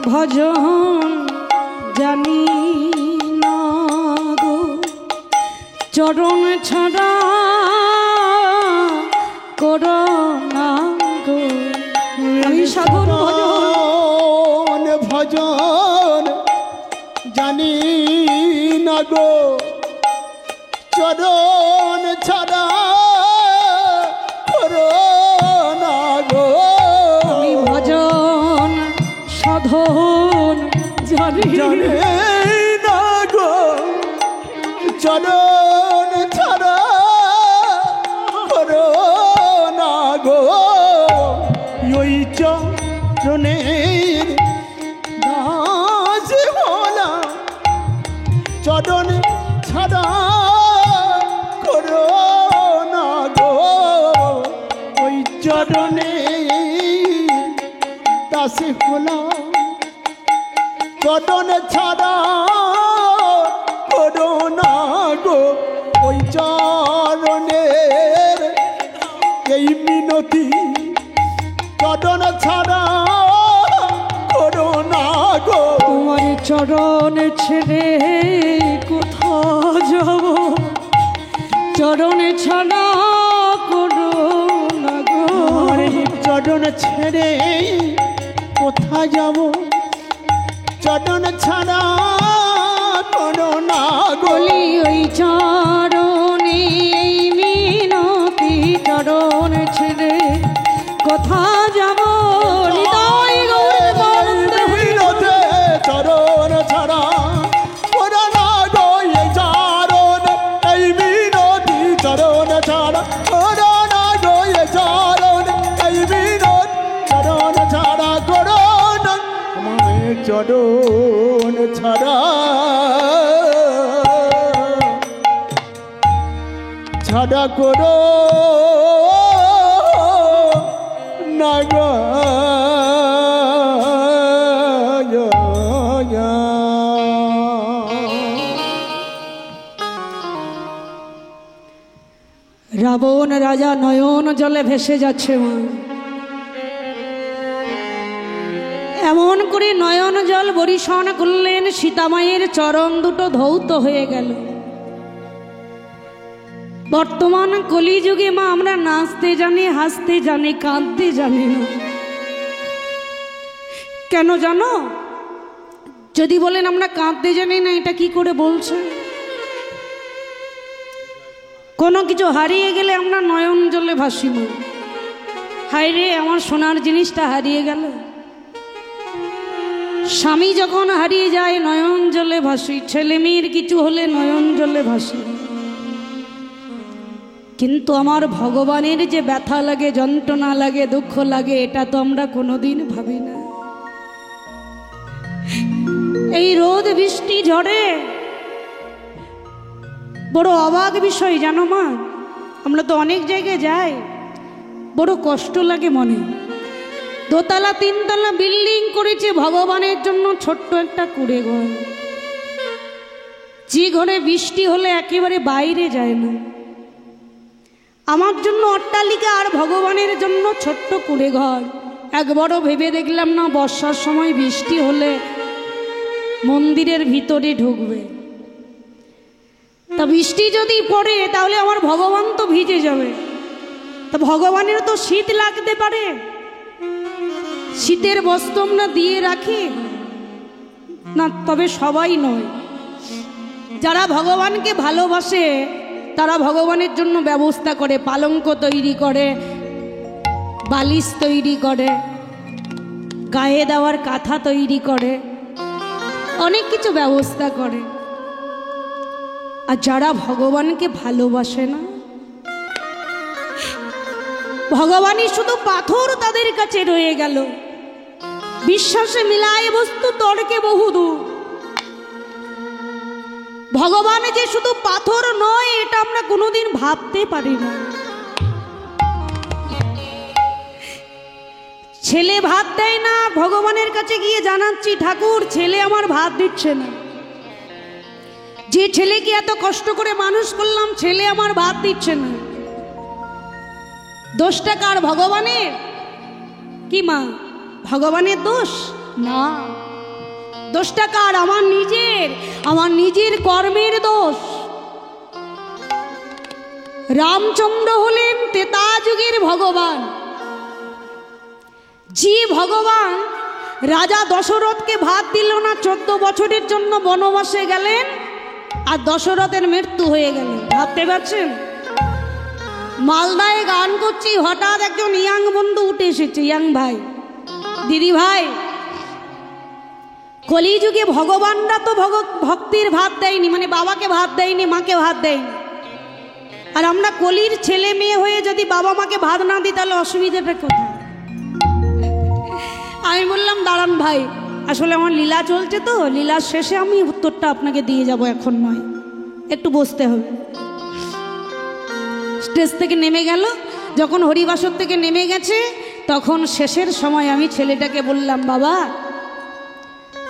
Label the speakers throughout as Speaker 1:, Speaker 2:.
Speaker 1: ভজন জানি না গো, চরণ ছাড়া করো না গো। আমি সাধন ভজন
Speaker 2: ভজন জানি না গো, চরণ ছাড়া করো না গো।
Speaker 1: আমি ভজন সাধন জানি
Speaker 2: না গো, চরণ ছাড়া করো না গো। ওই চরণের দাস হলাম, চরণ ছাড়া করো না গো। ওই চরণের দাস হলাম, চরণ ছাড়া করো না গো। ওই চরণের এই মিনতি, চরণ ছাড়া করো না গো।
Speaker 1: তোমার চরণ ছেড়ে কোথাও যাব, চরণ ছাড়া করো না গো।
Speaker 2: চরণ ছেড়ে কোথায় যাব, চরণ ছাড়া করো না গো।
Speaker 1: ওই চরণে এই মিনতি, চরণ ছেড়ে কোথা যাব, হৃদয় গৌর বন্দে
Speaker 2: মিনতে চরণ ছাড়া করো না গো। এই চরণ এই মিনতি, চরণ ছাড়া করো না গো। এই চরণ এই মিনতি, চরণ ছাড়া করো না। আমার চরণ ছাড়া ছাড়া করো না গো।
Speaker 1: রাবণ রাজা নয়ন জলে ভেসে যাচ্ছে মা। এমন করে নয়ন জল বরিশন করলেন, সীতামায়ের চরণ দুটো ধৌত হয়ে গেল। বর্তমান কলিযুগে মা আমরা নাচতে জানি, হাসতে জানি, কাঁদতে জানি না। কেন জানো? যদি বলেন আমরা কাঁদতে জানি না, এটা কি করে বলছে? কোনো কিছু হারিয়ে গেলে আমরা নয়ন জলে ভাসি না, হায় রে আমার সোনার জিনিসটা হারিয়ে গেল। স্বামী যখন হারিয়ে যায় নয়ন জলে ভাসি, ছেলে মেয়ের কিছু হলে নয়ন জলে ভাসি। কিন্তু আমার ভগবানের যে ব্যথা লাগে, যন্ত্রণা লাগে, দুঃখ লাগে, এটা তো আমরা কোনোদিন ভাবি না। এই রোদ বৃষ্টি ঝড়ে বড় অবাক বিষয় জানো মা, আমরা তো অনেক জায়গায় যাই, বড় কষ্ট লাগে মনে। দোতলা তিনতলা বিল্ডিং করেছে ভগবানের জন্য, ছোট্ট একটা কুড়ে ঘর, যে ঘরে বৃষ্টি হলে একেবারে বাইরে যায় না। আমার জন্য অট্টালিকা আর ভগবানের জন্য ছোট্ট কুড়ে ঘর। একবারও ভেবে দেখলাম না বর্ষার সময় বৃষ্টি হলে মন্দিরের ভিতরে ঢুকবে, তা বৃষ্টি যদি পড়ে তাহলে আমার ভগবান তো ভিজে যাবে। তা ভগবানের তো শীত লাগতে পারে, শীতের বস্ত্র আমরা দিয়ে রাখি না। তবে সবাই নয়, যারা ভগবানকে ভালোবাসে তারা ভগবানের জন্য ব্যবস্থা করে, পালঙ্ক তৈরি করে, বালিশ তৈরি করে, গায়ে দেওয়ার কাঁথা তৈরি করে, অনেক কিছু ব্যবস্থা করে। আর যারা ভগবানকে ভালোবাসে না, ভগবানই শুধু পাথর তাদের কাছে রয়ে গেল। বিশ্বাসে মিলায় বস্তু তর্কে বহুদূর। ভগবান যে শুধু পাথর নয়, এটা আমরা কোনোদিন ভাবতে পারি না। ছেলে ভাত দেয় না, ভগবানের কাছে গিয়ে জানাচ্ছি ঠাকুর ছেলে আমার ভাত দিচ্ছে না। যে ছেলেকে এত কষ্ট করে মানুষ করলাম, ছেলে আমার ভাত দিচ্ছে না। দোষটা কার? ভগবানের? কি মা ভগবানের দোষ? না, দোষটা কার? আমার নিজের কর্মের দোষ। রামচন্দ্র হলেন ত্রেতা যুগের ভগবান। যে ভগবান রাজা দশরথকে ভাত দিল না, 14 বছরের জন্য বনবাসে গেলেন, আর দশরথের মৃত্যু হয়ে গেল। ভাবতে পারছেন? মালদায় গান করছি, হঠাৎ একজন ইয়াং বন্ধু উঠে এসেছে, ইয়াং ভাই, দিদি ভাই, কলিযুগে ভগবানরা তো ভক্তির ভাত দেয়নি, মানে বাবাকে ভাত দেয়নি, মাকে ভাত দেয়নি। আর আমরা কলির ছেলে মেয়ে হয়ে যদি বাবা মাকে ভাত না দিই তাহলে অসুবিধাটা কোথায়? আমি বললাম দাঁড়ান ভাই, আসলে আমার লীলা চলছে, তো লীলার শেষে আমি উত্তরটা আপনাকে দিয়ে যাব, এখন নয়, একটু বসতে হবে। স্টেজ থেকে নেমে গেল, যখন হরিবাসর থেকে নেমে গেছে তখন শেষের সময় আমি ছেলেটাকে বললাম, বাবা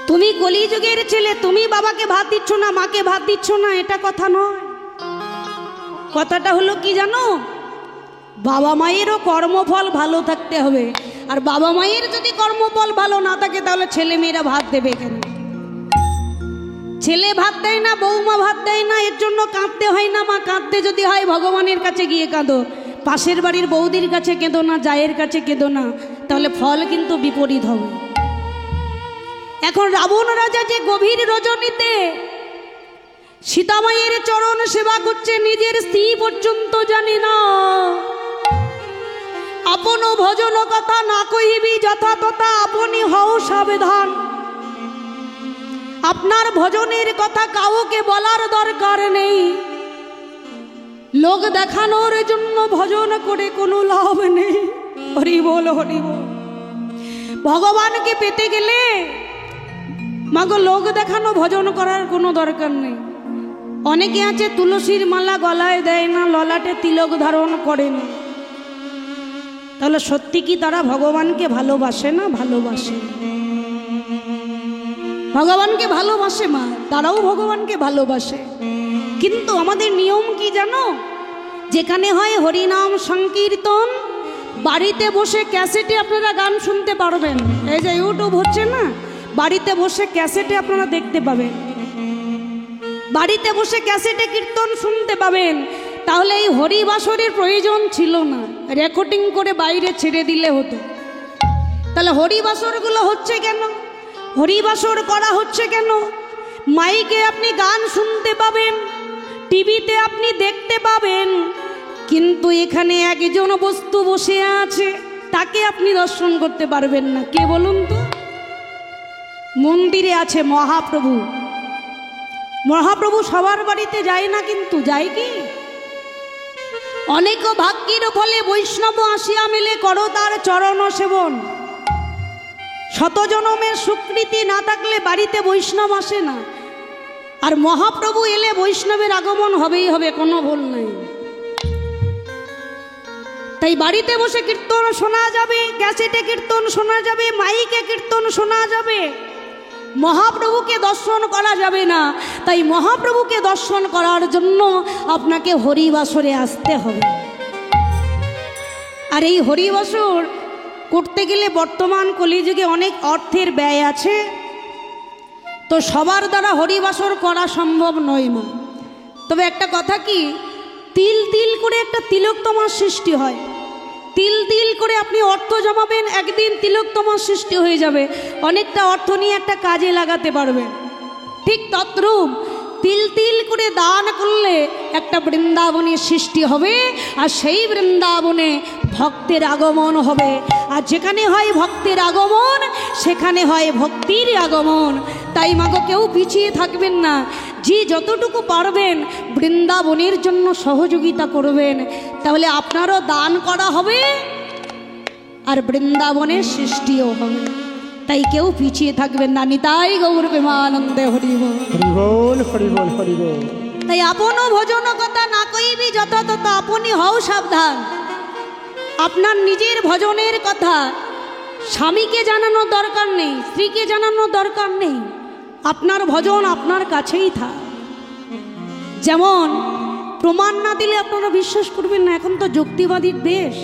Speaker 1: তুমি কলিযুগের ছেলে, তুমি বাবাকে ভাত দিচ্ছ না, মাকে ভাত দিচ্ছ না, এটা কথা নয়। কথাটা হলো কি জানো? বাবা মায়েরও কর্মফল ভালো থাকতে হবে, আর বাবা মায়ের যদি কর্মফল ভালো না থাকে তাহলে ছেলে মেয়েরা ভাত দেবে কেন? ছেলে ভাত দেয় না, বৌমা ভাত দেয় না, এর জন্য কাঁদতে হয় না। মা কাঁদতে যদি হয় ভগবানের কাছে গিয়ে কাঁদো, পাশের বাড়ির বৌদির কাছে কেঁদো না, জায়ের কাছে কেঁদো না, তাহলে ফল কিন্তু বিপরীত হবে। এখন রাবণ রাজা যে গভীর রজনীতে সীতামায়ের চরণ সেবা করছে, নিজের স্ত্রী পর্যন্ত জানি না। আপন ভজন কথা না কহিবি যথা তথা, আপনি হও সাবধান। আপনার ভজনের কথা কাউকে বলার দরকার নেই। লোক দেখানোর জন্য ভজন করে কোনো লাভ নেই। হরি বল, হরি বল। ভগবানকে পেতে গেলে মাগো লোক দেখানো ভজন করার কোনো দরকার নেই। অনেকে আছে তুলসীর মালা গলায় দেয় না, ললাটে তিলক ধারণ করে না, তাহলে সত্যি কি তারা ভগবানকে ভালোবাসে না? ভালোবাসে। ভগবানকে ভালোবাসে মা, তারাও ভগবানকে ভালোবাসে। কিন্তু আমাদের নিয়ম কি জানো? যেখানে হয় হরিনাম সংকীর্তন, বাড়িতে বসে ক্যাসেটে আপনারা গান শুনতে পারবেন। এই যে ইউটিউব হচ্ছে না, বাড়িতে বসে ক্যাসেটে আপনারা দেখতে পাবেন, বাড়িতে বসে ক্যাসেটে কীর্তন শুনতে পাবেন। তাহলে এই হরিবাসরের প্রয়োজন ছিল না, রেকর্ডিং করে বাইরে ছেড়ে দিলে হতো। তাহলে হরিবাসরগুলো হচ্ছে কেন? হরিবাসর করা হচ্ছে কেন? মাইকে আপনি গান শুনতে পাবেন, টিভিতে আপনি দেখতে পাবেন, কিন্তু এখানে একজন বস্তু বসে আছে, তাকে আপনি দর্শন করতে পারবেন না। কে বলুন তো? মন্দিরে আছে মহাপ্রভু। মহাপ্রভু সবার বাড়িতে যায় না, কিন্তু যায় কি? অনেক ভাগ্যের ফলে বৈষ্ণব আসিয়া মিলে করো তার চরণ সেবন। শত জনমের স্বীকৃতি না থাকলে বাড়িতে বৈষ্ণব আসে না, আর মহাপ্রভু এলে বৈষ্ণবের আগমন হবেই হবে, কোনো ভুল নাই। তাই বাড়িতে বসে কীর্তন শোনা যাবে, ক্যাসেটে কীর্তন শোনা যাবে, মাইকে কীর্তন শোনা যাবে, মহাপ্রভুকে দর্শন করা যাবে না। তাই মহাপ্রভুকে দর্শন করার জন্য আপনাকে হরিবাসরে আসতে হবে। আর এই হরিবাসর করতে গেলে বর্তমান কলিযুগে অনেক অর্থের ব্যয় আছে, তো সবার দ্বারা হরিবাসর করা সম্ভব নয় মা। তবে একটা কথা কি, তিল তিল করে একটা তিলোত্তমার সৃষ্টি হয়। তিল তিল করে আপনি অর্থ জমাবেন, একদিন তিলোত্তমার সৃষ্টি হয়ে যাবে, অনেকটা অর্থ নিয়ে একটা কাজে লাগাতে পারবেন। ঠিক তদ্রূপ তিল তিল করে দান করলে একটা বৃন্দাবনের সৃষ্টি হবে, আর সেই বৃন্দাবনে ভক্তের আগমন হবে। আর যেখানে হয় ভক্তের আগমন, সেখানে হয় ভক্তির আগমন। তাই মাগো কেউ পিছিয়ে থাকবেন না, যে যতটুকু পারবেন বৃন্দাবনের জন্য সহযোগিতা করবেন, তাহলে আপনারও দান করা হবে আর বৃন্দাবনের সৃষ্টিও হবে। তাই কেউ পিছিয়ে থাকবেন না। নিতাই গৌর প্রেমানন্দে হরি বল,
Speaker 2: হরি বল, হরি বল, হরি বল।
Speaker 1: তাই আপন ভজন কথা না কইবি যথা তথা, আপনি হও সাবধান। আপনার নিজের ভজনের কথা স্বামীকে জানানোর দরকার নেই, স্ত্রীকে জানানোর দরকার নেই। আপনার ভজন আপনার কাছেই থাক। যেমন প্রমাণ না দিলে আপনারা বিশ্বাস করবেন না, এখন তো যুক্তিবাদীর দেশ।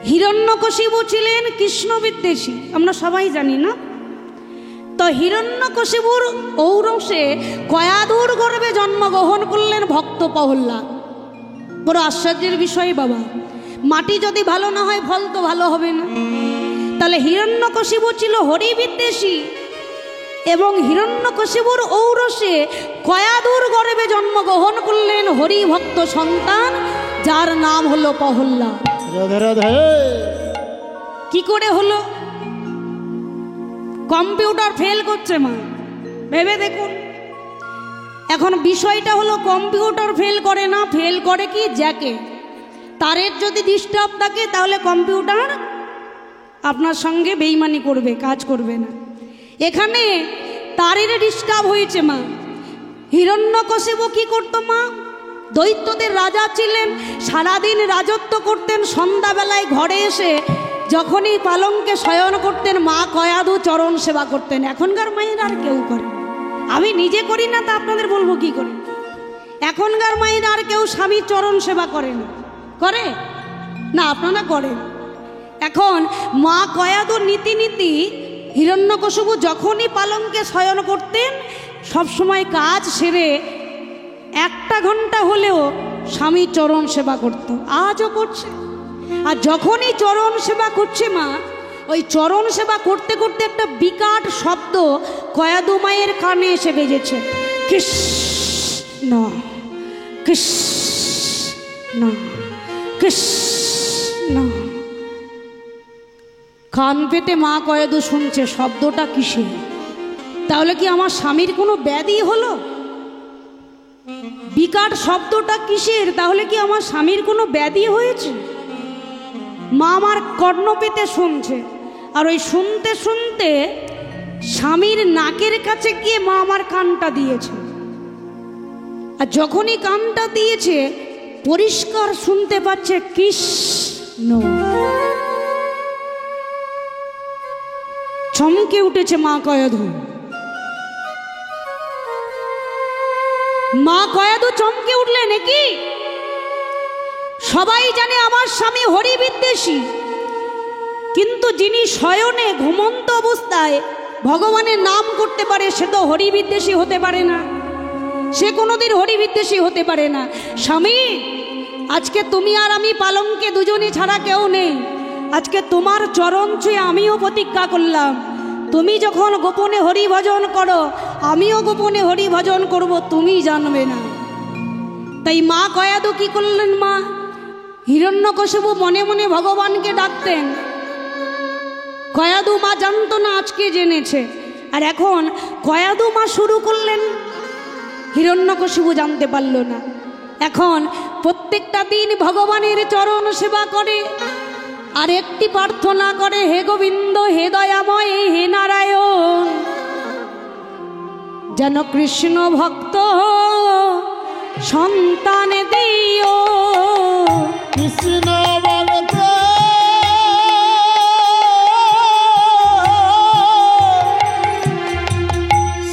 Speaker 1: হিরণ্যকশিপু ছিলেন কৃষ্ণ বিদ্বেষী, আমরা সবাই জানি না? তো হিরণ্যকশিপুর ঔরসে কয়াদুর গর্ভে জন্মগ্রহণ করলেন ভক্ত প্রহ্লাদ। বড় আশ্চর্যের বিষয় বাবা, মাটি যদি ভালো না হয় ফল তো ভালো হবে না। তাহলে হিরণ্যকশিপু ছিল হরিবিদ্বেষী এবং হিরণ্যকশিপুর ঔরসে কয়াদুর গর্ভে জন্মগ্রহণ করলেন হরিভক্ত সন্তান, যার নাম হলো প্রহ্লাদ।
Speaker 2: রাধে রাধে।
Speaker 1: কি করে হলো? কম্পিউটার ফেল করছে মা, ভেবে দেখুন। এখন বিষয়টা হলো কম্পিউটার ফেল করে না, ফেল করে কি জ্যাকে। তারের যদি ডিস্টার্ব থাকে তাহলে কম্পিউটার আপনার সঙ্গে বেইমানি করবে, কাজ করবে না। এখানে তারের ডিস্টার্ব হয়েছে মা। হিরণ্যকশিপু কি করতো মা? দৈত্যদের রাজা ছিলেন, সারাদিন রাজত্ব করতেন। সন্ধ্যাবেলায় ঘরে এসে যখনই পালঙ্কে শয়ন করতেন, মা কয়াদু চরণ সেবা করতেন। এখনকার মায়ের আর কেউ করে, আমি নিজে করি না, তা আপনাদের বলবো কি করে। এখনকার মায়ের আর কেউ স্বামীর চরণ সেবা করে না, করে না? আপনারা করেন। এখন মা কয়াদুর নীতি নীতি হিরণ্যকশিপু যখনই পালঙ্কে শয়ন করতেন, সবসময় কাজ সেরে 1 ঘন্টা হলেও স্বামী চরণ সেবা করত। আজও করছে। আর যখনই চরণ সেবা করছে মা, ওই চরণ সেবা করতে করতে একটা বিকট শব্দ কয়াদু মায়ের কানে এসে বেজেছে, কৃষ্ণ কৃষ্ণ কৃষ্ণ। কান পেতে মা কয়াদু শুনছে শব্দটা কিসের। তাহলে কি আমার স্বামীর কোনো ব্যাধি হলো? বিকট শব্দটা কিসের? তাহলে কি আমার স্বামীর কোনো ব্যাধি হয়েছে? মা আমার কর্ণ পেতে শুনছে, আর ওই শুনতে শুনতে স্বামীর নাকের কাছে গিয়ে মা আমার কানটা দিয়েছে। আর যখনই কানটা দিয়েছে পরিষ্কার শুনতে পাচ্ছে কৃষ্ণ। চমকে উঠেছে মা কয়াদু। মা কয়াদু চমকে উঠলেন, কি? সবাই জানে আমার স্বামী হরিবিদ্বেষী, কিন্তু যিনি শয়নে ঘুমন্ত অবস্থায় ভগবানের নাম করতে পারে সে তো হরিবিদ্বেষী হতে পারে না, সে কোনোদিন হরিবিদ্বেষী হতে পারে না। স্বামী, আজকে তুমি আর আমি পালঙ্কে দুজনই ছাড়া কেউ নেই। আজকে তোমার চরণ ছুঁয়ে আমিও প্রতিজ্ঞা করলাম, তুমি যখন গোপনে হরি ভজন করো আমিও গোপনে হরি ভজন করব, তুমি জানবে না। তাই মা কয়াদু কি করলেন? মা হিরণ্যকশিপু মনে মনে ভগবানকে ডাকতেন, কয়াদু মা জানতো না, আজকে জেনেছে। আর এখন কয়াদু মা শুরু করলেন, হিরণ্যকশিপু জানতে পারল না। এখন প্রত্যেকটা দিন ভগবানের চরণ সেবা করে আর একটি প্রার্থনা করে, হে গোবিন্দ, হে দয়াময়, হে নারায়ণ, যেন কৃষ্ণ ভক্ত সন্তান দিও।
Speaker 2: কৃষ্ণ বলতে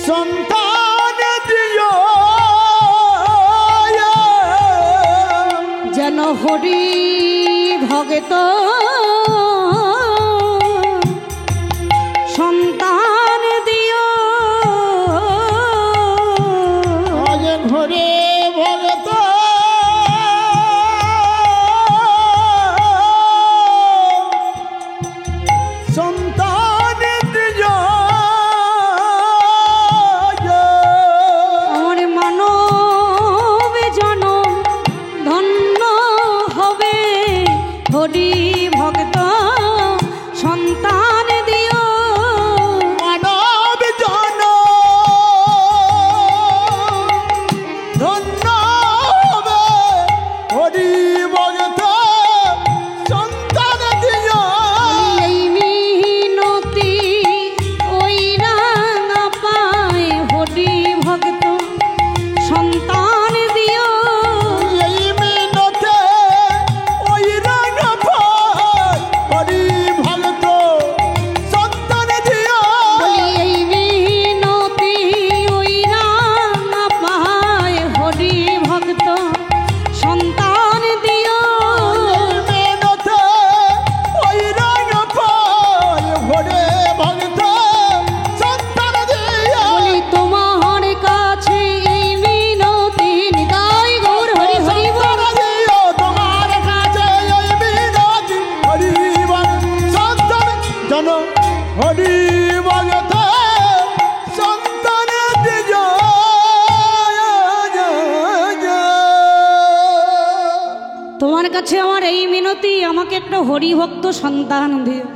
Speaker 2: সন্তান দিও,
Speaker 1: যেন হরি ভগত সন্তান দিও।
Speaker 2: আজ ঘরে ভগত বলতে সন্তান দিজ
Speaker 1: তোমার কাছে আমার এই মিনতি, আমাকে একটা হরিভক্ত সন্তান দিও,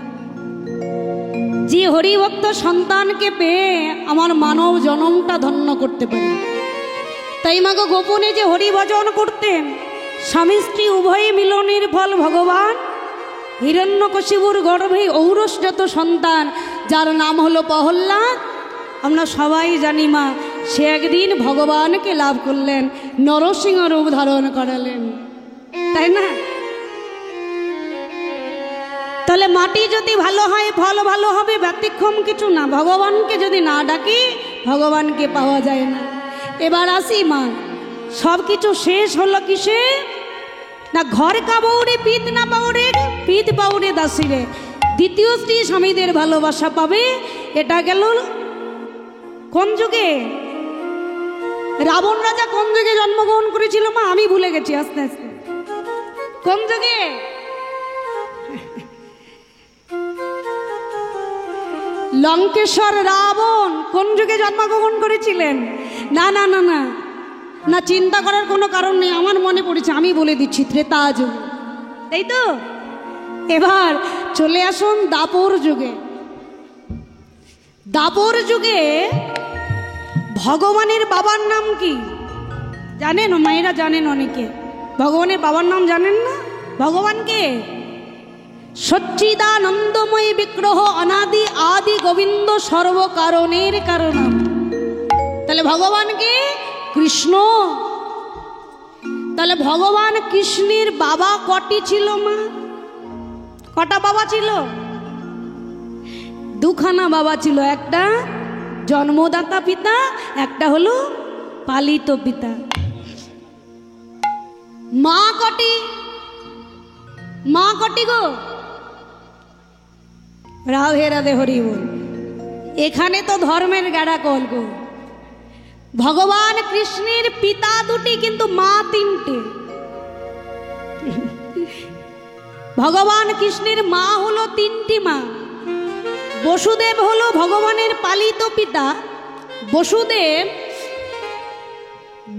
Speaker 1: যে হরিভক্ত সন্তানকে পেয়ে আমার মানব জনমটা ধন্য করতে পারি। তাই মাকে গোপনে যে হরিভজন করতেন, স্বামী স্ত্রী উভয়ে মিলনের ফল ভগবান হিরণ্যকশিপুর গর্ভে ঔরসজাত সন্তান, যার নাম হলো প্রহ্লাদ। আমরা সবাই জানি মা, সে একদিন ভগবানকে লাভ করলেন, নরসিংহ রূপ ধারণ করালেন, তাই না? তাহলে মাটি যদি ভালো হয় ফল ভালো হবে, ব্যতিক্রম কিছু না। ভগবানকে যদি না ডাকি ভগবানকে পাওয়া যায় না। এবার আসি মা, সব কিছু শেষ হলো কিসে না, ঘর কাবৌরে পিত না পাউরে, পিত পাউরে দাসিরে। দ্বিতীয় স্ত্রী স্বামীদের ভালোবাসা পাবে। এটা গেল কোন যুগে? রাবণ রাজা কোন যুগে জন্মগ্রহণ করেছিল মা? আমি ভুলে গেছি আস্তে আস্তে। কোন যুগে? লঙ্কেশ্বর রাবণ কোন যুগে জন্মগ্রহণ করেছিলেন? না না না না না, চিন্তা করার কোনো কারণ নেই, আমার মনে পড়েছে, আমি বলে দিচ্ছি, ত্রেতা যুগ, তাই তো? এবার চলে আসুন দাপর যুগে। দাপর যুগে ভগবানের বাবার নাম কি জানেন? মায়েরা জানেন অনেকে, ভগবানের বাবার নাম জানেন না? ভগবানকে সচ্চিদানন্দময় বিগ্রহ, অনাদি আদি গোবিন্দ, সর্বকারণের কারণ। তাহলে ভগবানকে কৃষ্ণ। তাহলে ভগবান কৃষ্ণের বাবা কটি ছিল মা? কটা বাবা ছিল? দুখানা বাবা ছিল, একটা জন্মদাতা পিতা, একটা হলো পালিত পিতা। মা কটি? মা কটি গো? রাধে রাধে হরি বল। এখানে তো ধর্মের গাড়া কল গো। ভগবান কৃষ্ণের পিতা দুটি, কিন্তু মা তিনটে। ভগবান কৃষ্ণের মা হলো তিনটি মা। বসুদেব হলো ভগবানের পালিত পিতা। বসুদেব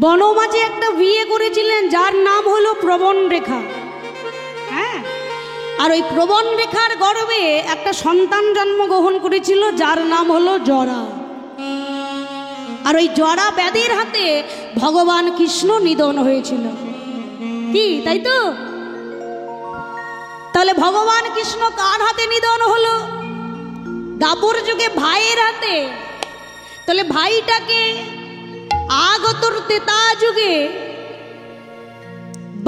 Speaker 1: বনমাঝে একটা বিয়ে করেছিলেন, যার নাম হলো প্রবণ রেখা। হ্যাঁ, আর ওই প্রবণ রেখার গর্ভে একটা সন্তান জন্মগ্রহণ করেছিল, যার নাম হলো জরা। আর ওই জরা ব্যাধির হাতে ভগবান কৃষ্ণ নিধন হয়েছিল, কি তাই তো? তাহলে ভগবান কৃষ্ণ কার হাতে নিধন হলো? দাপর যুগে ভাইয়ের হাতে। তাহলে ভাইটাকে আগতর ত্রেতা যুগে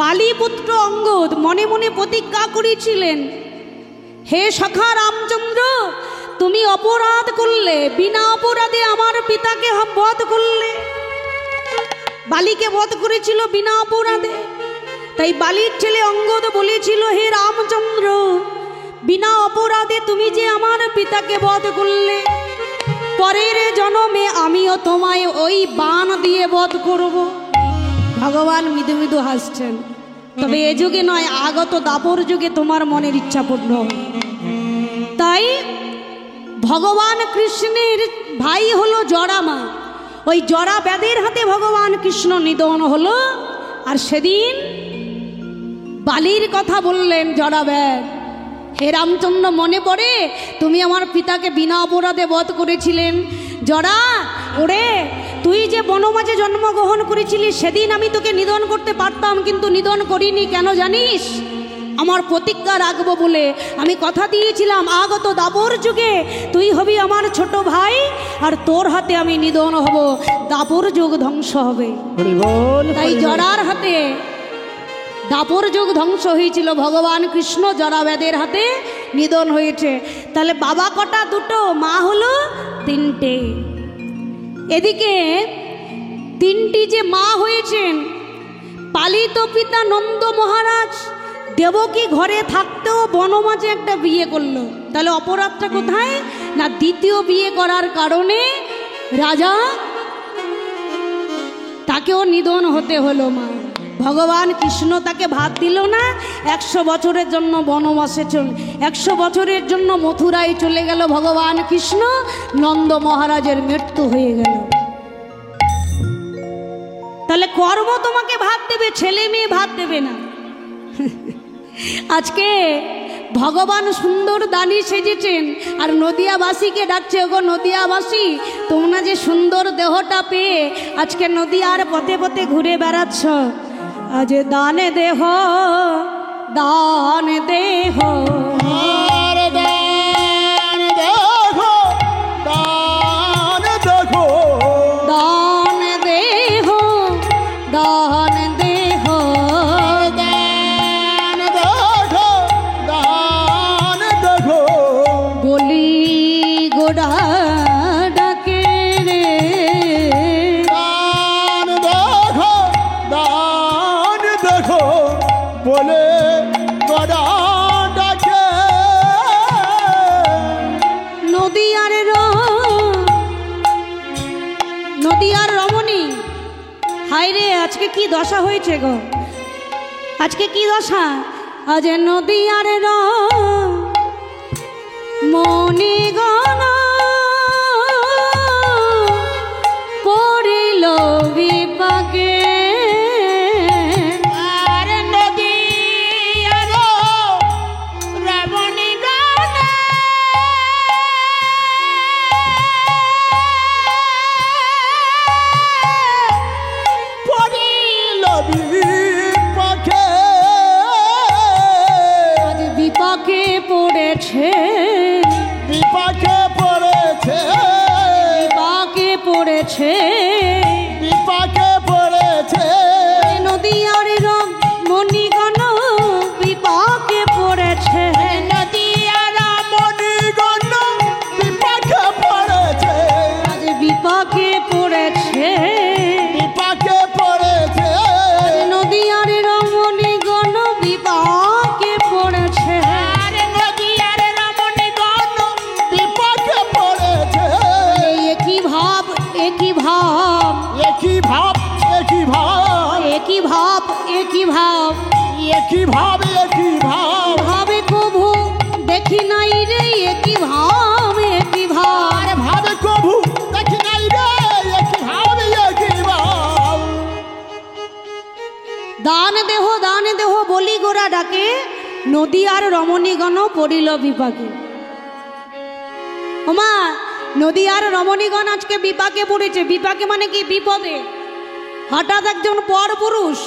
Speaker 1: বালিপুত্র অঙ্গদ মনে মনে প্রতিজ্ঞা করেছিলেন, হে সখা রামচন্দ্র, তুমি অপরাধ করলে, বিনা অপরাধে আমার পিতাকে বধ করলে। বালিকে বধ করেছিল বিনা অপরাধে। তাই বালির ছেলে অঙ্গদ বলেছিল, হে রামচন্দ্র, বিনা অপরাধে তুমি যে আমার পিতাকে বধ করলে, পরের জন্মে আমিও তোমায় ওই বাণ দিয়ে বধ করব। ভগবান মৃদু মৃদু হাসছেন, তবে এ যুগে নয়, আগত দাপর যুগে তোমার মনের ইচ্ছা পূর্ণ হবে। তাই ভগবান কৃষ্ণের ভাই হলো জরা মা। ওই জরা ব্যাধির হাতে ভগবান কৃষ্ণ নিধন হলো। আর সেদিন বালির কথা বললেন জরা ব্যাধ, হে রামচন্দ্র, মনে পড়ে তুমি আমার পিতাকে বিনা অপরাধে বধ করেছিলেন। জরা, ওরে, তুই যে বনমাঝে জন্মগ্রহণ করেছিলি, সেদিন আমি তোকে নিধন করতে পারতাম, কিন্তু নিধন করিনি। কেন জানিস? আমার প্রতিজ্ঞা রাখবো বলে। আমি কথা দিয়েছিলাম, আগত দাপর যুগে তুই হবি আমার ছোট ভাই, আর তোর হাতে আমি নিধন হব, দাপর যুগ ধ্বংস হবে। তাই জরার হাতে দাপর যুগ ধ্বংস হয়েছিল, ভগবান কৃষ্ণ জরাবেদের হাতে নিধন হয়েছে। তাহলে বাবা কটা? দুটো। মা হলো তিনটে। এদিকে তিনটি যে মা হয়েছেন, পালিত পিতা নন্দ মহারাজ দেবকী ঘরে থাকতেও বনমাঝে একটা বিয়ে করলো। তাহলে অপরাধটা কোথায়? না, দ্বিতীয় বিয়ে করার কারণে রাজা তাকেও নিধন হতে হলো মা। ভগবান কৃষ্ণ তাকে ভাত দিল না, 100 বছরের জন্য বনবাসে 100 বছরের জন্য মথুরায় চলে গেল ভগবান কৃষ্ণ, নন্দ মহারাজের মৃত্যু হয়ে গেল। তাহলে কর্ম তোমাকে ভাত দেবে, ছেলে মেয়ে ভাত দেবে না। আজকে ভগবান সুন্দর দানি সেজেছেন আর নদিয়াবাসীকে ডাকছে, ওগো নদিয়াবাসী, তোমরা যে সুন্দর দেহটা পেয়ে আজকে নদিয়ার পথে পথে ঘুরে বেড়াচ্ছ, আজ দানে দেহ, দান দেহ,
Speaker 2: আর দান দেখো, দান দেখো,
Speaker 1: দান দেহ, দান দেহ,
Speaker 2: দান দেখো, দান দেখো,
Speaker 1: বলি গোড়া ডাকে রে,
Speaker 2: দান দেখো, দান দেখো, বলে গড়া ডাকে।
Speaker 1: নদিয়ার রমণী, হায় রে আজকে কি দশা হয়েছে গো, আজকে কি দশা, আজ নদিয়ার রমণী গণ পড়িল বিপাকে,
Speaker 2: আর নদিয়ার রমণী গণ পড়িল বিপাকে,
Speaker 1: আজ বিপাকে পড়েছে,
Speaker 2: বিপাকে পড়েছে,
Speaker 1: বিপাকে পড়েছে,
Speaker 2: বিপাকে পড়েছে,
Speaker 1: নদিয়ার রমণীগণ বিপাকে পড়েছে,
Speaker 2: নদিয়ার রমণী গণ বিপাকে পড়েছে,
Speaker 1: আজ বিপাকে পড়েছে,
Speaker 2: বিপাকে পড়েছে,
Speaker 1: নদিয়ার রমণীগণ বিপাকে পড়েছে,
Speaker 2: আর নদিয়ার রমণী গণ বিপাকে পড়েছে।
Speaker 1: একই ভাব, একই ভাব,
Speaker 2: একই ভাব, একই ভাব,
Speaker 1: একই ভাব, একই ভাব,
Speaker 2: একই ভাব, একই ভাব,
Speaker 1: ভাবে কভু দেখি নাই রে, একই ভাব, একই ভাব,
Speaker 2: আর ভাবে কভু দেখি নাই রে, একই ভাব, একই ভাব।
Speaker 1: দান দেহ বলি গোরা ডাকে, নদিয়ার রমণীগণ পড়িল বিপাকে। ওমা, নদিয়ার রমণীগণ আজকে বিপাকে পড়েছে। বিপাকে মানে কি? বিপদে। হঠাৎ একজন পর পুরুষ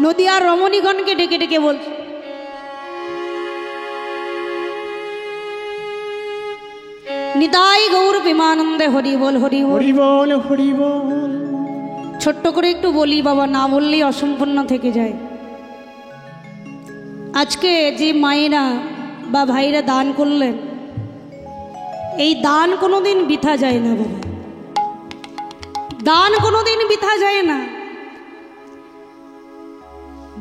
Speaker 1: নদিয়ার রমণীগণকে ডেকে ডেকে বলছে, নিতাই গৌর প্রেমানন্দে হরি বল, হরি বল।
Speaker 2: হরি বল, হরি বল।
Speaker 1: ছোট্ট করে একটু বলি বাবা, না বললেই অসম্পূর্ণ থেকে যায়। আজকে যে মায়েরা বা ভাইরা দান করলেন, এই দান কোনোদিন বৃথা যায় না বাবা, দান কোনোদিন বৃথা যায় না।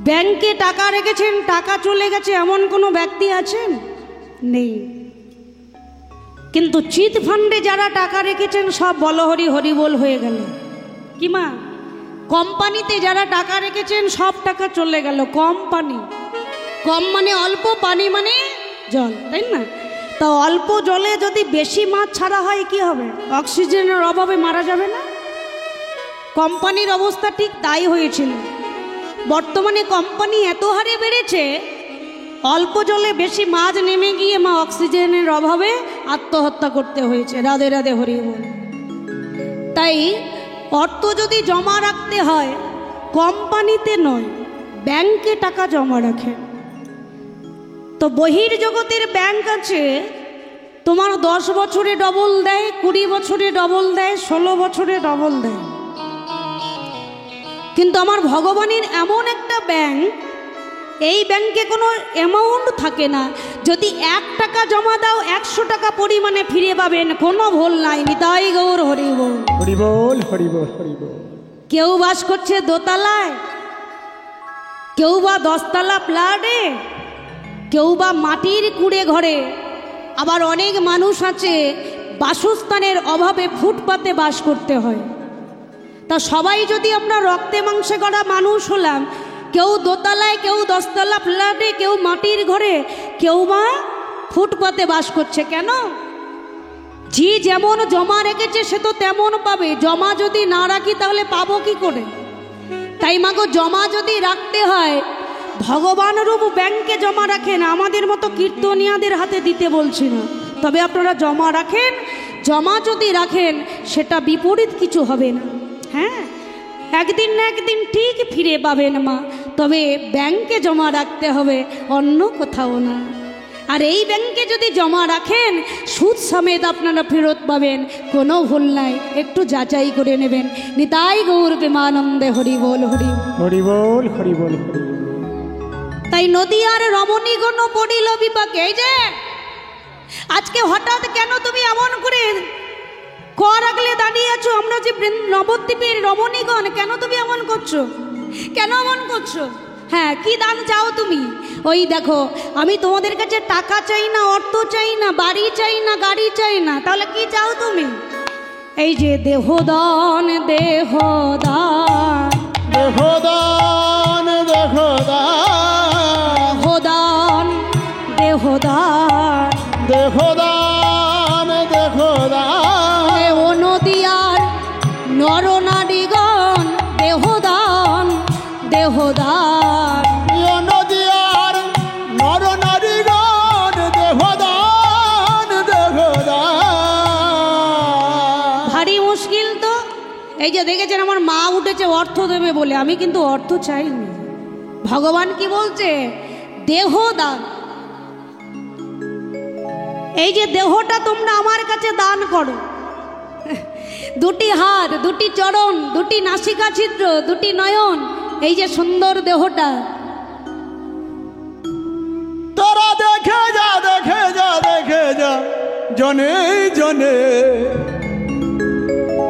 Speaker 1: ব্যাংকে টাকা রেখেছেন, টাকা চলে গেছে এমন কোনো ব্যক্তি আছেন? নেই। কিন্তু চিট ফান্ডে যারা টাকা রেখেছেন সব বলহরি হরিবোল হয়ে গেল। কি মা? কোম্পানিতে যারা টাকা রেখেছেন সব টাকা চলে গেল। কোম্পানি, কম মানে অল্প, পানি মানে জল, তাই না? তা অল্প জলে যদি বেশি মাছ ছাড়া হয় কি হবে? অক্সিজেনের অভাবে মারা যাবে না? কোম্পানির অবস্থা ঠিক তাই হয়েছিল। বর্তমানে কোম্পানি এত হারে বেড়েছে, অল্প জলে বেশি মাছ নেমে গিয়ে মা অক্সিজেনের অভাবে আত্মহত্যা করতে হয়েছে। রাধে রাধে হরি বল। তাই অর্থ যদি জমা রাখতে হয় কোম্পানিতে নয়, ব্যাংকে টাকা জমা রাখেন। তো বহির্জগতের ব্যাংক আছে, তোমার 10 বছরে ডবল দেয়, 20 বছরে ডবল দেয়, 16 বছরে ডবল দেয়। কিন্তু আমার ভগবানের এমন একটা ব্যাংক, এই ব্যাংকে কোনো অ্যামাউন্ট থাকে না। যদি 1 টাকা জমা দাও 100 টাকা পরিমাণে ফিরে পাবেন, কোনো ভুল নাই। নিতাই গৌর হরি বল,
Speaker 2: হরি বল, হরি বল, হরি বল।
Speaker 1: কেউ বাস করছে দোতলায়, কেউ বা 10 তলা ফ্ল্যাটে, কেউ বা মাটির কুড়ে ঘরে, আবার অনেক মানুষ আছে বাসস্থানের অভাবে ফুটপাতে বাস করতে হয়। তা সবাই যদি আমরা রক্তে মাংসে গড়া মানুষ হলাম, কেউ দোতলায়, কেউ 10তলা ফ্ল্যাটে, কেউ মাটির ঘরে, কেউ বা ফুটপাতে বাস করছে। কেন? যে যেমন জমা রেখেছে সে তো তেমন পাবে। জমা যদি না রাখি তাহলে পাবো কি করে? তাই মাগো, জমা যদি রাখতে হয় ভগবান রূপ ব্যাংকে জমা রাখেন, আমাদের মতো কীর্তনিয়াদের হাতে দিতে বলছি না। তবে আপনারা জমা রাখেন, জমা যদি রাখেন সেটা বিপরীত কিছু হবে না। হ্যাঁ, একদিন না একদিন ঠিক ফিরে পাবেন মা, তবে ব্যাংকে জমা রাখতে হবে, অন্য কোথাও না। আর এই ব্যাংকে যদি জমা রাখেন সুদ সমেত আপনারা ফেরত পাবেন, কোনো ভুল নাই, একটু যাচাই করে নেবেন। নিতাই গৌর প্রেমানন্দে হরি বল, হরি
Speaker 2: হরি বল, হরি বল, হরি বল।
Speaker 1: তাই নদীয়ার রমণীগণ পড়িল বিপাকে। এই যে আজকে হঠাৎ কেন তুমি এমন করে কর আগলে দাঁড়িয়ে আছো? আমরা যে নবদ্বীপের রমণীগণ, কেন তুমি এমন করছো? কেন এমন করছো? হ্যাঁ, কি দান চাও তুমি? ওই দেখো, আমি তোমাদের কাছে টাকা চাই না, অর্থ চাই না, বাড়ি চাই না, গাড়ি চাই না, তাহলে কি চাও তুমি? এই যে দেহদান, দেহদান,
Speaker 2: দেহদান, দেহদান,
Speaker 1: দেহদান,
Speaker 2: দেহদান, দেহদান,
Speaker 1: ও নদীয়ার নরনারীগণ, দেহদান, দেহদান।
Speaker 2: নদিয়ার নর নারীগণ, দেহদান, দেহদান।
Speaker 1: ভারী মুশকিল তো। এই যে দেখেছেন, আমার মা উঠেছে অর্থ দেবে বলে, আমি কিন্তু অর্থ চাইনি। ভগবান কি বলছে? দেহদান। এই যে দেহটা তোমরা আমার কাছে দান করো, দুটি হাত, দুটি চরণ, দুটি নাসিকা ছিদ্র, দুটি নয়ন, এই যে সুন্দর দেহটা,
Speaker 2: তোরা দেখে যা, দেখে যা, দেখে যা, জনে জনে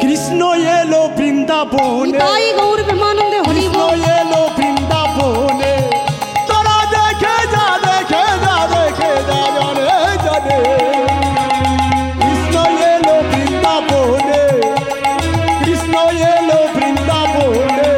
Speaker 2: কৃষ্ণ এলো বৃন্দাবনে,
Speaker 1: নিতাই গৌর প্রেমানন্দে হরি
Speaker 2: কৃষ্ণ
Speaker 1: বল।
Speaker 2: এলো বৃন্দাবনে। তোরা দেখে যা, দেখে যা, দেখে যা, জনে জনে কৃষ্ণ এলো বৃন্দাবনে, কৃষ্ণ এলো বৃন্দাবনে।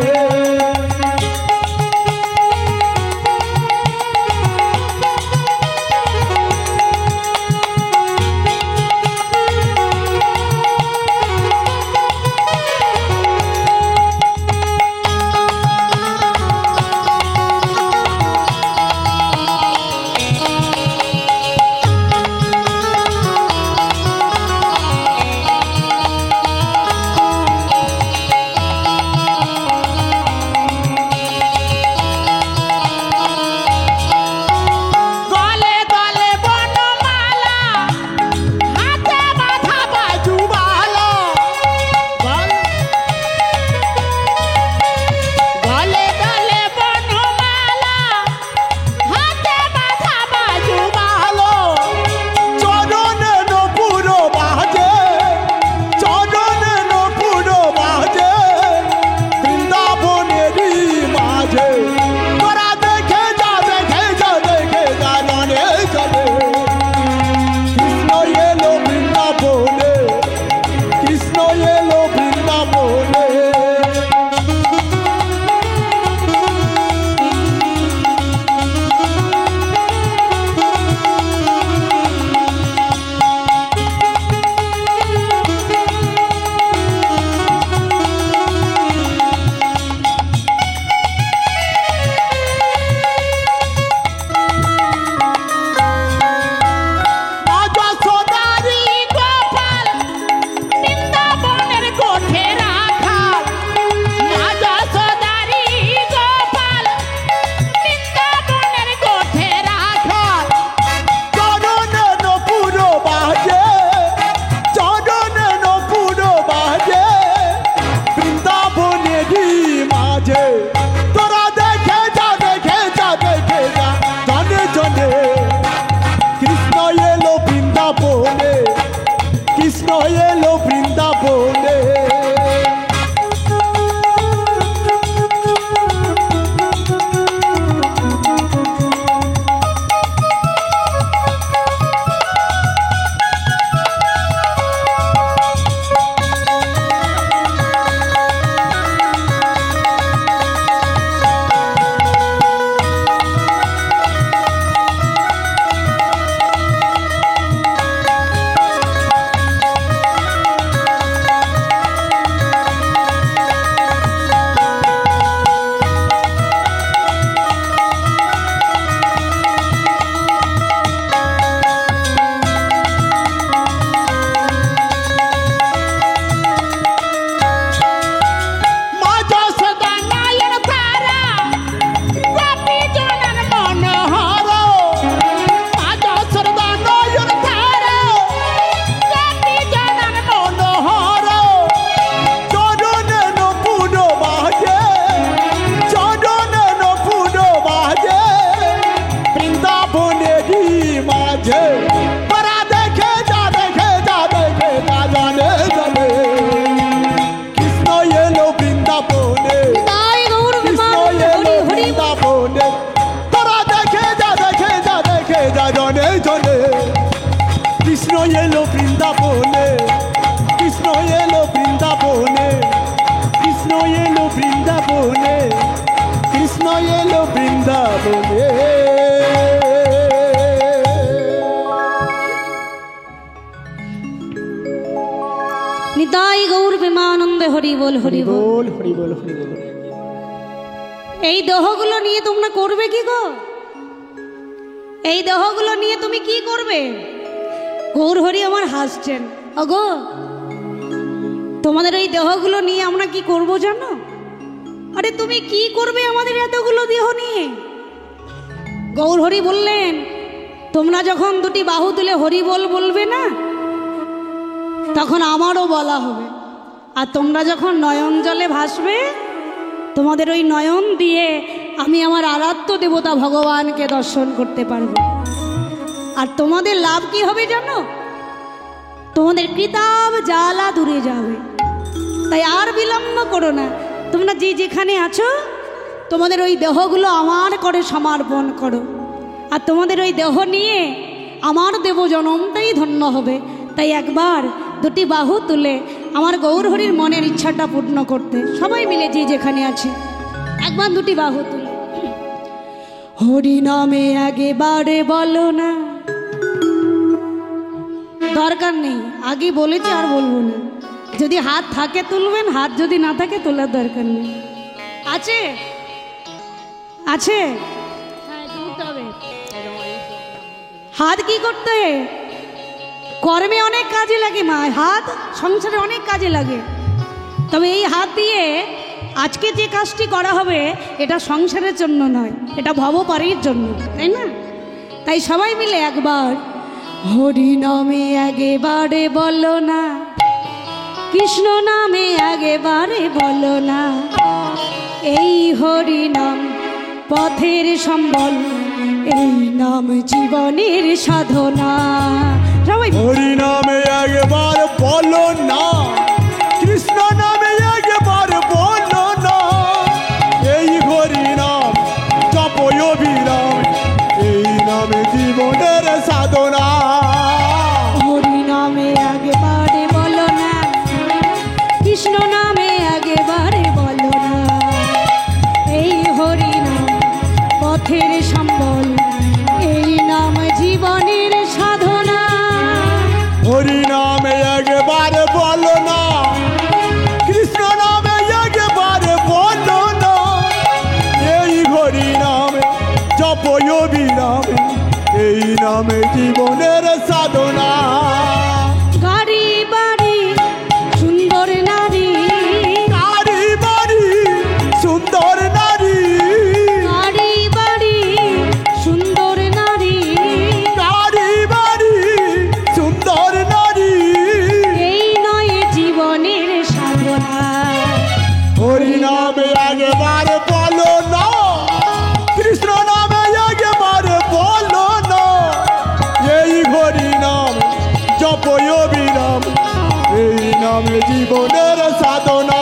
Speaker 2: বৃন্দাবনে।
Speaker 1: নিতাই গৌর প্রেমানন্দে হরি বল হরি বল।
Speaker 2: বল হরি বল হরি বল।
Speaker 1: এই দেহগুলো নিয়ে তোমরা করবে কি গো? এই দেহগুলো নিয়ে তুমি কি করবে? গৌর হরি আমার হাসছেন। ওগো, তোমাদের এই দেহগুলো নিয়ে আমরা কি করব জানো? আরে তুমি কি করবে আমাদের এতগুলো দেহ নিয়ে? গৌর হরি বললেন, তোমরা যখন দুটি বাহু তুলে হরি বল বলবে না, তখন আমারও বলা হবে। আর তোমরা যখন নয়ন জলে ভাসবে, তোমাদের ওই নয়ন দিয়ে আমি আমার আরাধ্য দেবতা ভগবানকে দর্শন করতে পারবো। আর তোমাদের লাভ কি হবে জানো? তোমাদের কিতাব জ্বালা দূরে যাবে। তাই আর বিলম্ব করো না, তোমরা যে যেখানে আছো তোমাদের ওই দেহগুলো আমার করে সমর্পণ করো। আর তোমাদের ওই দেহ নিয়ে আমার দেব জনমটাই ধন্য হবে। তাই একবার দুটি বাহু তুলে আমার গৌর হরির মনের ইচ্ছাটা পূর্ণ করতে সবাই মিলে যে যেখানে আছে একবার দুটি বাহু তুলে হরি নামে একেবারে বলো না। দরকার নেই, আগে বলেছি আর বলবো না। যদি হাত থাকে তুলবেন, হাত যদি না থাকে তোলার দরকার নেই। আছে আছে, হ্যাঁ তুলতে হবে। হাত কি করতে? কর্মে অনেক কাজে লাগে মা, হাত সংসারে অনেক কাজে লাগে। তবে এই হাত দিয়ে আজকে যে কাজটি করা হবে এটা সংসারের জন্য নয়, এটা ভবপারীর জন্য, তাই না? তাই সবাই মিলে একবার হরি নামে একেবারে বলো না, কৃষ্ণ নামে একেবারে বলো না। এই হরি নাম পথের সম্বল, এই নাম জীবনের সাধনা। সবাই
Speaker 2: হরি নামে একবার বলো না, কৃষ্ণ নামে একবার বলো না। এই হরি নাম জপয় অবিরাম, এই নামে জীবনের সাধনা।
Speaker 1: হরি নামে একেবারে বলো না, কৃষ্ণ নামে একেবারে বলো না। এই হরি নাম পথের সম্বল, এই নাম জীবনের সাধনা।
Speaker 2: হরি নামে একবার বলো না, কৃষ্ণ নামে একবার বলো না। এই হরি নামে জপয় অবিরাম, এই নামে জীবনের সাধনা।
Speaker 1: গাড়ি বাড়ি সুন্দর নারী,
Speaker 2: গাড়ি বাড়ি সুন্দর নারী,
Speaker 1: গাড়ি বাড়ি সুন্দর নারী,
Speaker 2: গাড়ি বাড়ি সুন্দর নারী।
Speaker 1: এই নয় জীবনের সাধনা।
Speaker 2: হরি নামে একবার বলো না, কৃষ্ণ নামে একবার বলো না। এই হরি নাম জপয় অবিরাম, এই নামে জীবনের সাধনা।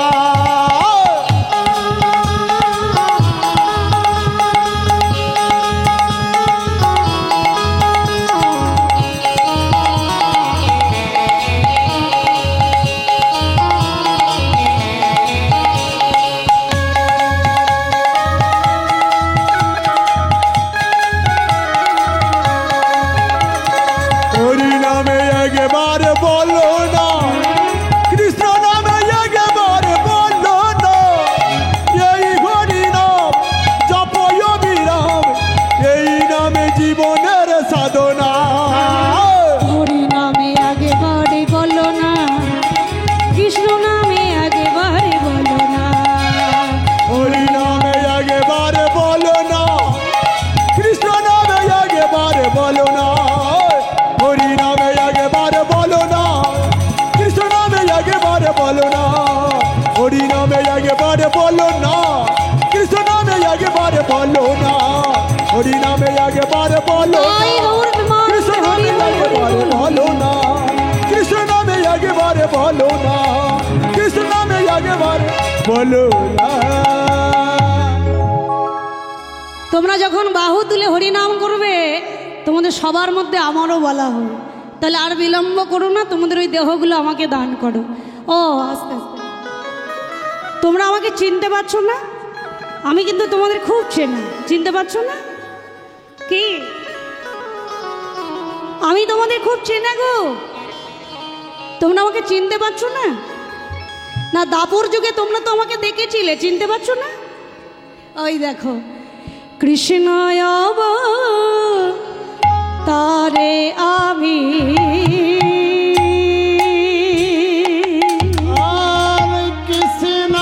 Speaker 2: হরি নামে একবার বলো না, কৃষ্ণ নামে একবার বলো না। এই হরি নাম জপয় অবিরাম, এই নামে জীবনের সাধনা।
Speaker 1: হরি নামে একেবারে বলো না, কৃষ্ণ নামে একেবারে বলো না।
Speaker 2: হরি নামে একবার বলো না, কৃষ্ণ নামে একবার বলো না। হরি নামে একবার বলো না, কৃষ্ণ নামে একবার বলো না। হরি নামে একবার বলো না, কৃষ্ণ নামে একবার বলো না। হরি নামে একবার বলো না,
Speaker 1: তাই গৌর প্রেমানন্দে
Speaker 2: কৃষ্ণ নামে
Speaker 1: হরি বল,
Speaker 2: একবার
Speaker 1: হরি বল।
Speaker 2: বলো না। কৃষ্ণ নামে একবার বলো না, কৃষ্ণ নামে একবার বলো না।
Speaker 1: তোমরা যখন বাহু তুলে হরিনাম করবে তোমাদের সবার মধ্যে আমারও বলা হবে। তাহলে আর বিলম্ব করো না, তোমাদের ওই দেহগুলো আমাকে দান করো। ও আস্তে আস্তে, তোমরা আমাকে চিনতে পারছো না? আমি কিন্তু তোমাদের খুব চেনা, চিনতে পারছো না? কি আমি তোমাদের খুব চেনা গো, তোমরা আমাকে চিনতে পারছো না? না দাপর যুগে তোমরা তো আমাকে দেখেছিলে, চিনতে পারছো না? ওই দেখো, কৃষ্ণ তারে আমি কৃষ্ণ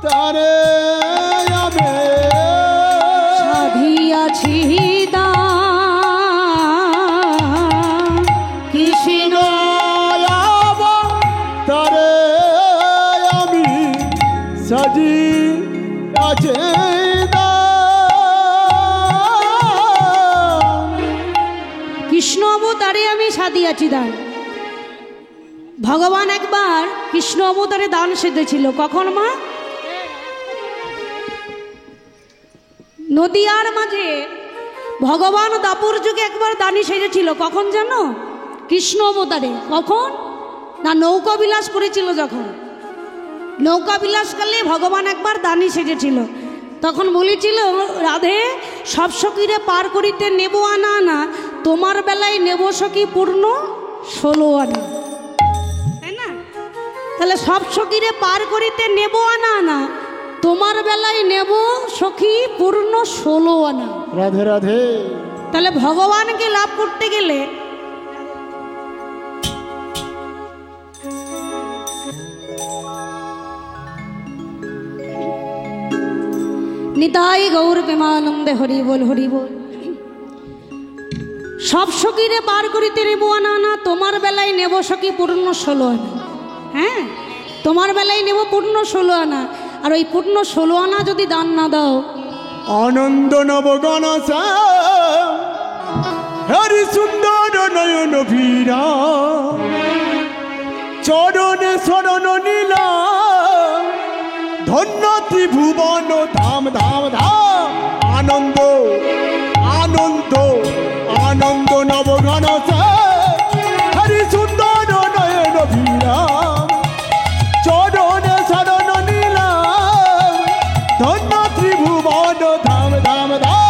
Speaker 1: তারে আমি সাধিয়াছি
Speaker 2: সাজি আছে
Speaker 1: কৃষ্ণ অবতারে আমি সাধিয়াছি দান। ভগবান একবার কৃষ্ণ অবতারে দান সেধেছিল। কখন মা? নদিয়ার মাঝে ভগবান দাপর যুগে একবার দানি সেজেছিল। কখন জানো? কৃষ্ণ অবতারে। কখন না, নৌকা বিলাস করেছিল যখন। নৌকা বিলাসকালে ভগবান একবার দানি সেজেছিল। তখন বলেছিল, রাধে সব সখীরে পার করিতে নেব আনা না, তোমার বেলায় নেব সখী পূর্ণ 16 আনা। তাই না? তাহলে সব সখীরে পার করিতে নেব আনা না, তোমার বেলায় নেব সখী পূর্ণ 16 আনা।
Speaker 2: রাধে রাধে।
Speaker 1: তাহলে ভগবানকে লাভ করতে গেলে নিতাই গৌর প্রেমানন্দে হরি বল হরি বল। সব সখীরে পার করিতে নেব আনা না, তোমার বেলায় নেব সখী পূর্ণ 16 আনা। হ্যাঁ, তোমার বেলায় নেব পূর্ণ 16 আনা। আর ওই পূর্ণ 16 আনা যদি দান না দাও,
Speaker 2: আনন্দ নবগণ হরি সুন্দর নয়ন ভীরা চরণে শরণ নীলা ধন্য ত্রিভুবন ধাম ধাম ধাম। আনন্দ আনন্দ আনন্দ নবগণ হরি সুন্দর নয়ন ভীরা চরণে শরণ নীলা ধন্য ত্রিভুবন ধাম ধাম ধাম।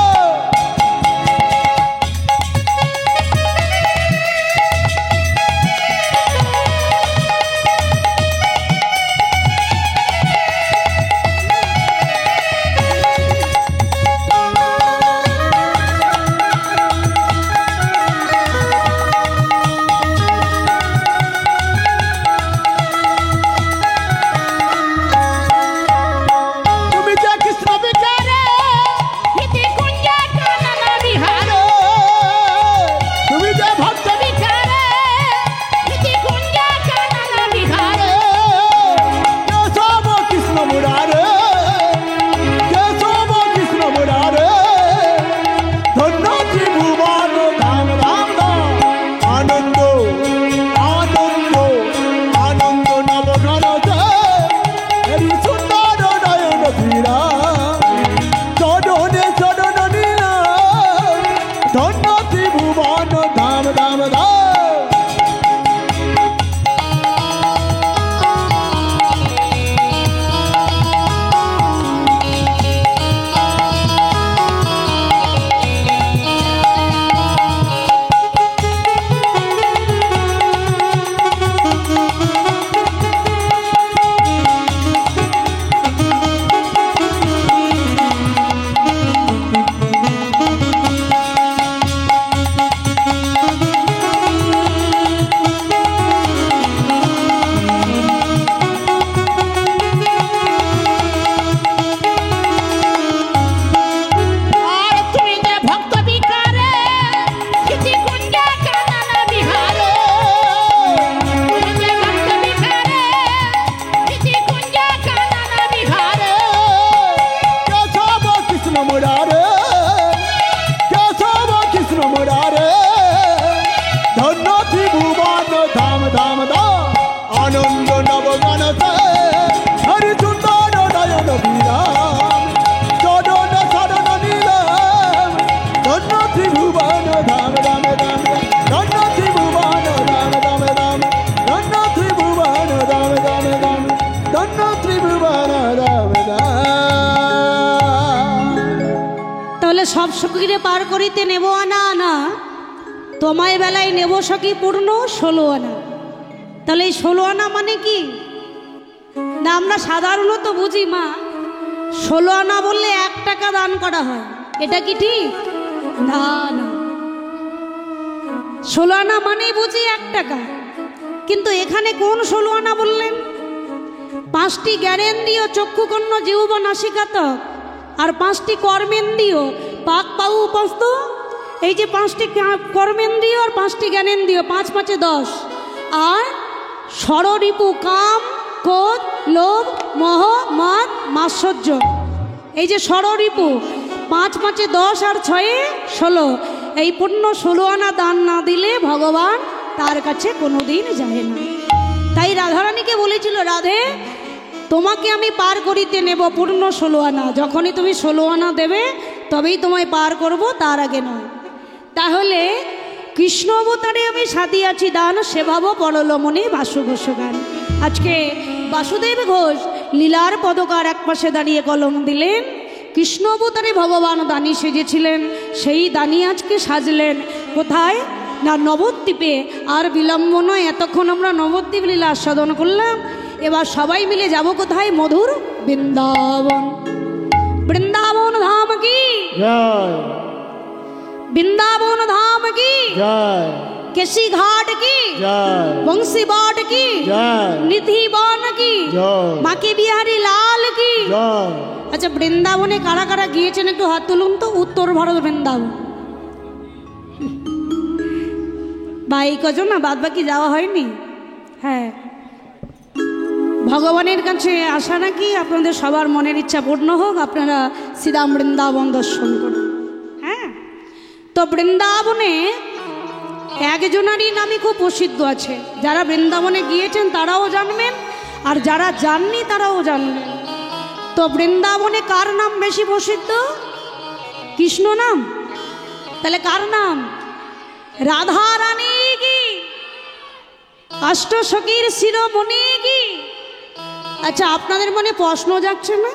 Speaker 1: সব সখীরে পার করিতে নেব আনা আনা, তোমায় বেলায় নেব সখী পূর্ণ 16 আনা। তাহলে এই 16 আনা মানে কি না? আমরা সাধারণত বুঝি মা 16 আনা বললে 1 টাকা দান করা হয়, এটা কি ঠিক? না না, 16 আনা মানেই বুঝি 1 টাকা। কিন্তু এখানে কোন 16 আনা বললেন? 5টি জ্ঞানেন্দ্রিয় চক্ষুকর্ণ জিহ্বা নাসিকাতক আর 5টি কর্মেন্দ্রিয় পাক পাউ উপস্থ। এই যে 5টি কর্মেন্দ্রিয় আর 5টি জ্ঞানেন্দ্রিয়, 5 5 10, আর ষড়রিপু কাম ক্রোধ লোভ মোহ মদ মাৎসর্য। এই যে ষড়রিপু 5 5 10 আর 6 16, এই পূর্ণ 16 আনা দান না দিলে ভগবান তার কাছে কোনোদিন যায় না। তাই রাধারানীকে বলেছিল, রাধে তোমাকে আমি পার করিতে নেব পূর্ণ 16 আনা, যখনই তুমি 16 আনা দেবে তবেই তোমায় পার করব, তার আগে নয়। তাহলে কৃষ্ণ অবতারে আমি সাধিয়াছি দান, সেভাব পরলমণি বাসু ঘোষ গান। আজকে বাসুদেব ঘোষ লীলার পদকার এক পাশে দাঁড়িয়ে কলম দিলেন, কৃষ্ণ অবতারে ভগবান দানি সেজেছিলেন, সেই দানি আজকে সাজলেন কোথায় না? নবদ্বীপে। আর বিলম্ব নয়, এতক্ষণ আমরা নবদ্বীপ লীলা আস্বাদন করলাম, এবার সবাই মিলে যাব কোথায়? মধুর বৃন্দাবন। বৃন্দাবন ধাম কি
Speaker 2: জয়,
Speaker 1: বৃন্দাবন ধাম কি
Speaker 2: জয়,
Speaker 1: কেশি ঘাট কি
Speaker 2: জয়,
Speaker 1: বংশী বট কি
Speaker 2: জয়,
Speaker 1: নিধি বন কি
Speaker 2: জয়,
Speaker 1: বাঁকে বিহারী লাল কি।
Speaker 2: জয়।
Speaker 1: আচ্ছা, বৃন্দাবনে কারা কারা গিয়েছেন একটু হাত তুলুন তো। উত্তর ভারত বৃন্দাবন বা এই কজন না, বাদ বাকি যাওয়া হয়নি। হ্যাঁ, ভগবানের কাছে আশা নাকি আপনাদের সবার মনের ইচ্ছা পূর্ণ হোক, আপনারা শ্রীরাম বৃন্দাবন দর্শন করুন। হ্যাঁ, তো বৃন্দাবনে একজনারই নামই খুব প্রসিদ্ধ আছে। যারা বৃন্দাবনে গিয়েছেন তারাও জানবেন, আর যারা যাননি তারাও জানবেন। তো বৃন্দাবনে কার নাম বেশি প্রসিদ্ধ? কৃষ্ণ নাম। তাহলে কার নাম? রাধা রানী কি অষ্টসখীর শিরোমণি কি? আচ্ছা, আপনাদের মনে প্রশ্ন যাচ্ছে না?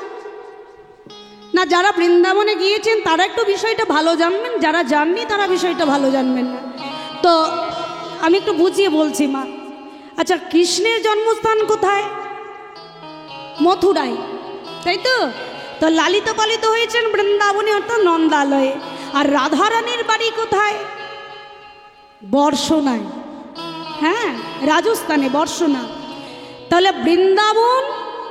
Speaker 1: না, যারা বৃন্দাবনে গিয়েছেন তারা একটু বিষয়টা ভালো জানবেন, যারা জাননি তারা বিষয়টা ভালো জানবেন না। তো আমি একটু বুঝিয়ে বলছি মা। আচ্ছা, কৃষ্ণের জন্মস্থান কোথায়? মথুরায়, তাই তো? তো লালিত পালিত হয়েছেন বৃন্দাবনে, অর্থাৎ নন্দালয়ে। আর রাধারানীর বাড়ি কোথায়? বর্ষনায়। হ্যাঁ, রাজস্থানে বর্ষনা। তাহলে বৃন্দাবন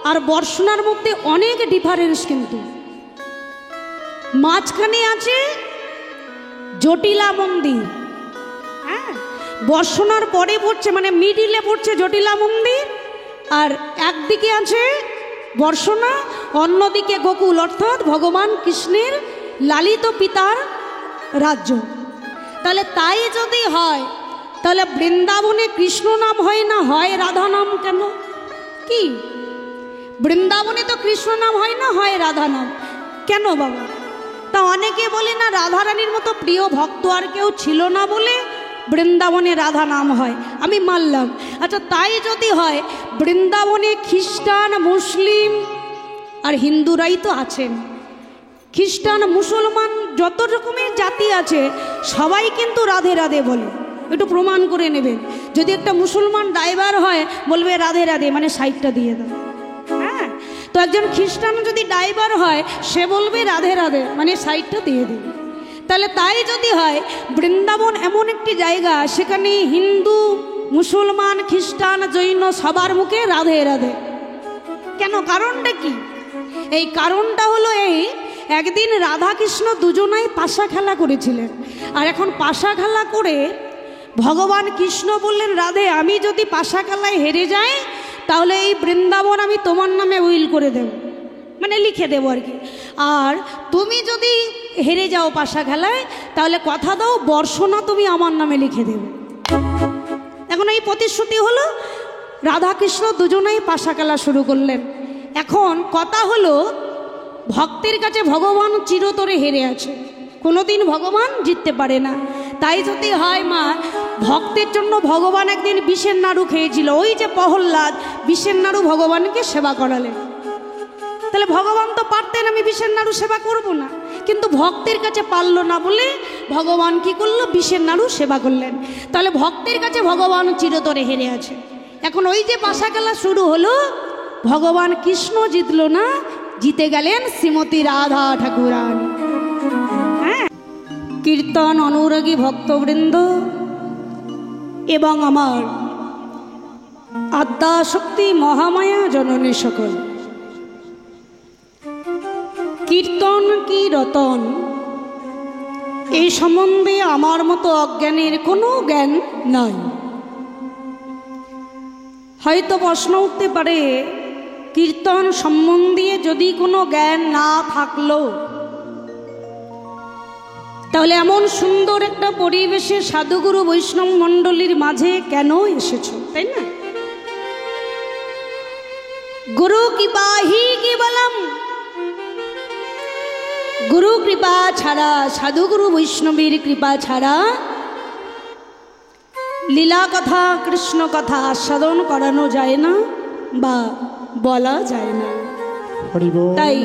Speaker 1: আর বর্ষনার মধ্যে অনেক ডিফারেন্স, কিন্তু মাঝখানে আছে জটিলা মন্দির। হ্যাঁ, বর্ষনার পরে পড়ছে, মানে মিডিলে পড়ছে জটিলা মন্দির, আর একদিকে আছে বর্ষনা, অন্যদিকে গোকুল, অর্থাৎ ভগবান কৃষ্ণের লালিত পিতার রাজ্য। তাহলে তাই যদি হয়, তাহলে বৃন্দাবনে কৃষ্ণ নাম হয় না, হয় রাধা নাম কেন? কি বৃন্দাবনে তো কৃষ্ণ নাম হয় না, হয় রাধা নাম কেন বাবা? তা অনেকে বলে না, রাধারানীর মতো প্রিয় ভক্ত আর কেউ ছিল না বলে বৃন্দাবনে রাধা নাম হয়। আমি মানলাম। আচ্ছা, তাই যদি হয়, বৃন্দাবনে খ্রিস্টান মুসলিম আর হিন্দুরাই তো আছেন। খ্রিস্টান মুসলমান যত রকমের জাতি আছে সবাই কিন্তু রাধে রাধে বলে। একটু প্রমাণ করে নেবেন। যদি একটা মুসলমান ড্রাইভার হয় বলবে রাধে রাধে, মানে সাইডটা দিয়ে দাও। হ্যাঁ, তো একজন খ্রিস্টান যদি ড্রাইভার হয় সে বলবে রাধে রাধে, মানে সাইডটা দিয়ে দেবে। তাহলে তাই যদি হয়, বৃন্দাবন এমন একটি জায়গা, সেখানে হিন্দু মুসলমান খ্রিস্টান জৈন সবার মুখে রাধে রাধে। কেন? কারণটা কি? এই কারণটা হলো এই, একদিন রাধা কৃষ্ণ দুজনাই পাশা খেলা করেছিলেন। আর এখন পাশা খেলা করে ভগবান কৃষ্ণ বললেন, রাধে আমি যদি পাশা খেলায় হেরে যাই তাহলে এই বৃন্দাবন আমি তোমার নামে উইল করে দেব, মানে লিখে দেবো আর কি। আর তুমি যদি হেরে যাও পাশা খেলায় তাহলে কথা দাও বর্ষনা তুমি আমার নামে লিখে দেবে। এখন এই প্রতিশ্রুতি হলো, রাধা কৃষ্ণ দুজনেই পাশা খেলা শুরু করলেন। এখন কথা হলো, ভক্তের কাছে ভগবান চিরতরে হেরে আছে, কোনোদিন ভগবান জিততে পারে না। তাই যদি হয় মা, ভক্তের জন্য ভগবান একদিন বিষের নাড়ু খেয়েছিল। ওই যে প্রহ্লাদ বিষের নাড়ু ভগবানকে সেবা করালেন। তাহলে ভগবান তো পারতেন আমি বিষের নাড়ু সেবা করব না, কিন্তু ভক্তের কাছে পারলো না বলে ভগবান কি করলো, বিষের নাড়ু সেবা করলেন। তাহলে ভক্তের কাছে ভগবান চিরতরে হেরে আছে। এখন ওই যে পাশা খেলা শুরু হলো, ভগবান কৃষ্ণ জিতলো না, জিতে গেলেন শ্রীমতী রাধা ঠাকুরানী। হ্যাঁ, কীর্তন অনুরাগী ভক্তবৃন্দ এবং আমার আদ্যাশক্তি মহামায়া জননী সকল, কীর্তন কি রতন এই সম্বন্ধে আমার মতো অজ্ঞানের কোনো জ্ঞান নাই। হয়তো প্রশ্ন উঠতে পারে, কীর্তন সম্বন্ধে যদি কোনো জ্ঞান না থাকলো তাহলে এমন সুন্দর একটা পরিবেশে সাধুগুরু বৈষ্ণব মণ্ডলীর মাঝে কেন এসেছো, তাই না? গুরু কৃপা হি কেবলম, গুরু কৃপা ছাড়া, সাধুগুরু বৈষ্ণবীর কৃপা ছাড়া লীলা কথা কৃষ্ণ কথা আস্বাদন করানো যায় না বা বলা যায় না। তাই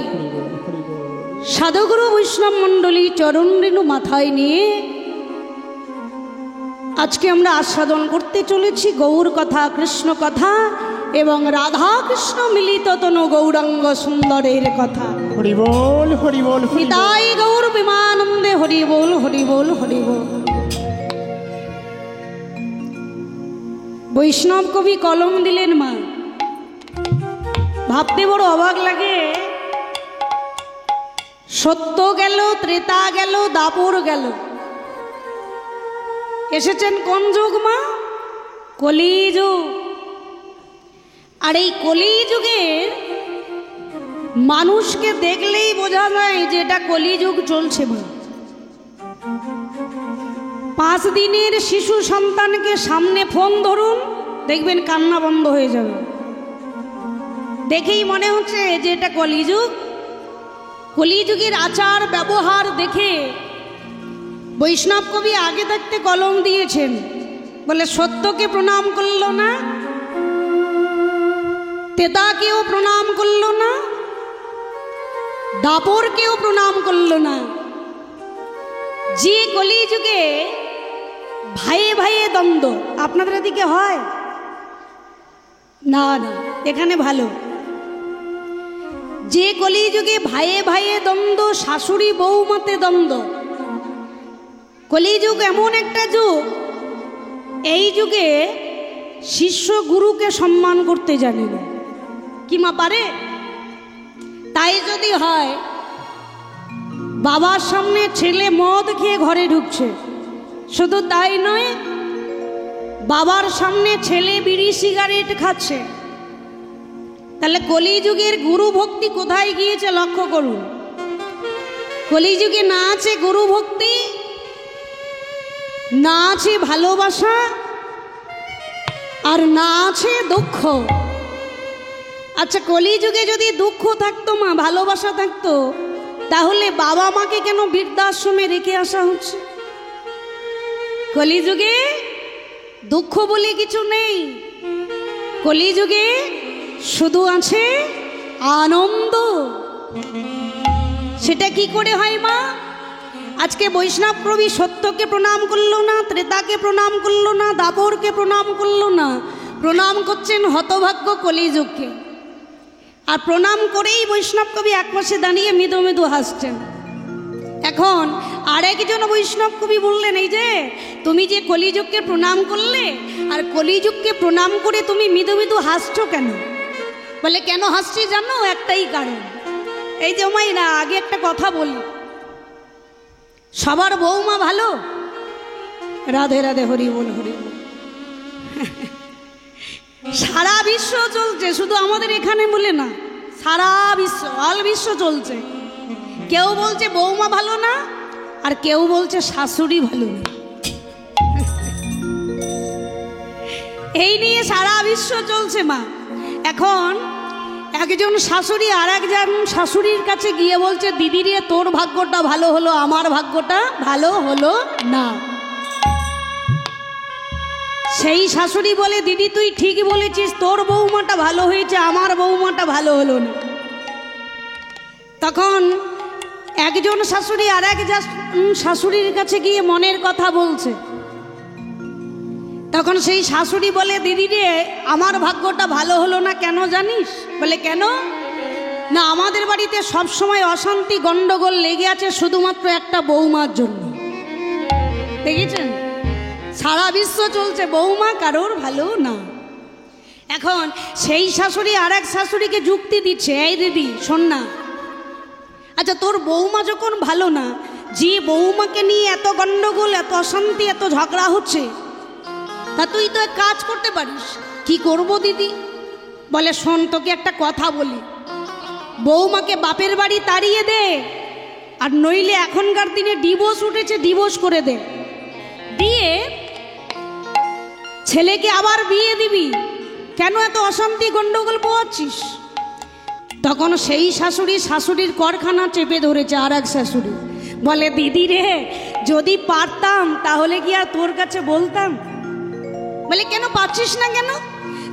Speaker 1: সাধুগুরু বৈষ্ণব মণ্ডলী চরণ রেণু মাথায় নিয়ে আজকে আমরা আস্বাদন করতে চলেছি গৌর কথা কৃষ্ণ কথা এবং রাধা কৃষ্ণ মিলিত তনু গৌরাঙ্গ সুন্দরের কথা।
Speaker 2: হরি বল হরি বল,
Speaker 1: নিতাই গৌর বিমানন্দে হরি বল হরি বল হরি বল। বৈষ্ণব কবি কলম দিলেন মা, ভাবতে বড় অবাক লাগে। সত্য গেল, ত্রেতা গেল, দাপর গেল, এসেছেন কোন যুগ মা? কলিযুগ। আর এই কলিযুগের মানুষকে দেখলেই বোঝা যায় যে এটা কলিযুগ চলছে মা। 5 দিনের শিশু সন্তানকে সামনে ফোন ধরুন, দেখবেন কান্না বন্ধ হয়ে যাবে। দেখেই মনে হচ্ছে যে এটা কলিযুগ। কলিযুগের আচার ব্যবহার দেখে বৈষ্ণব কবি আগে থাকতে কলম দিয়েছেন, বলে সত্যকে প্রণাম করলো না, তেতাকেও প্রণাম করলো না, দাপরকেও প্রণাম করলো না। যে কলিযুগে ভাইয়ে ভাইয়ে দ্বন্দ্ব, আপনাদের এদিকে হয় না? না, এখানে ভালো। যে কলিযুগে ভাইয়ে ভাইয়ে দ্বন্দ্ব, শাশুড়ি বৌমাতে দ্বন্দ্ব, কলিযুগ এমন একটা যুগ, এই যুগে শিষ্য গুরুকে সম্মান করতে জানে না। কি মা পারে? তাই যদি হয়, বাবার সামনে ছেলে মদ খেয়ে ঘরে ঢুকছে, শুধু তাই নয়, বাবার সামনে ছেলে বিড়ি সিগারেট খাচ্ছে, তাহলে কলিযুগের গুরু ভক্তি কোথায় গিয়েছে লক্ষ্য করুন। কলিযুগে না আছে গুরু ভক্তি, না আছে ভালোবাসা, আর না আছে দুঃখ। আচ্ছা, কলিযুগে যদি দুঃখ থাকতো মা, ভালোবাসা থাকতো, তাহলে বাবা মাকে কেন বৃদ্ধাশ্রমে রেখে আসা হচ্ছে? কলিযুগে দুঃখ বলে কিছু নেই, কলিযুগে শুধু আছে আনন্দ। সেটা কি করে হয় মা? আজকে বৈষ্ণব কবি সত্যকে প্রণাম করলো না, ত্রেতাকে প্রণাম করলো না, দাপরকে প্রণাম করলো না, প্রণাম করছেন হতভাগ্য কলিযুগকে। আর প্রণাম করেই বৈষ্ণব কবি একপাশে দাঁড়িয়ে মৃদু মৃদু হাসছেন। এখন আরেকজন বৈষ্ণব কবি বললেন, এই যে তুমি যে কলিযুগকে প্রণাম করলে, আর কলিযুগকে প্রণাম করে তুমি মৃদু মৃদু হাসছো কেন? বলে কেন হাসছি জানো? একটাই কারণ। এই যে মাইনা, আগে একটা কথা বলি, সবার বৌমা ভালো, রাধে রাধে হরি বল হরি বল। সারা বিশ্ব চলছে, শুধু আমাদের এখানে বলে না, সারা বিশ্ব, অল বিশ্ব চলছে। কেউ বলছে বৌমা ভালো না, আর কেউ বলছে শাশুড়ি ভালো না। এই নিয়ে সারা বিশ্ব চলছে মা। এখন একজন শাশুড়ি আর একজন শাশুড়ির কাছে গিয়ে বলছে, দিদি রে তোর ভাগ্যটা ভালো হলো, আমার ভাগ্যটা ভালো হলো না। সেই শাশুড়ি বলে, দিদি তুই ঠিক বলেছিস, তোর বৌমাটা ভালো হয়েছে, আমার বৌমাটা ভালো হলো না। তখন একজন শাশুড়ি আর এক শাশুড়ির কাছে গিয়ে মনের কথা বলছে। তখন সেই শাশুড়ি বলে, দিদি রে, আমার ভাগ্যটা ভালো হলো না, কেন জানিস? বলে কেন? না, আমাদের বাড়িতে সব সময় অশান্তি গন্ডগোল লেগে আছে শুধুমাত্র একটা বৌমার জন্য। দেখেছেন, সারা বিশ্ব চলছে, বৌমা কারোর ভালো না। এখন সেই শাশুড়ি আর এক শাশুড়িকে যুক্তি দিচ্ছে, এই দিদি শোন না, আচ্ছা তোর বৌমা যখন ভালো না, যে বৌমাকে নিয়ে এত গন্ডগোল, এত অশান্তি, এত ঝগড়া হচ্ছে, তা তুই তো এক কাজ করতে পারিস। কি করব দিদি? বলে শোন, তোকে একটা কথা বলি, বৌমাকে বাপের বাড়ি তাড়িয়ে দে, আর নইলে এখনকার দিনে ডিভোর্স উঠেছে, ডিভোর্স করে দে, দিয়ে ছেলেকে আবার বিয়ে দিবি, কেন এত অশান্তি গন্ডগোল পোয়াচ্ছিস? তখন সেই শাশুড়ি শাশুড়ির করখানা চেপে ধরেছে আর এক শাশুড়ি, বলে দিদি রে, যদি পারতাম তাহলে কি আর তোর কাছে বলতাম? বলে কেন পাচ্ছিস না কেন?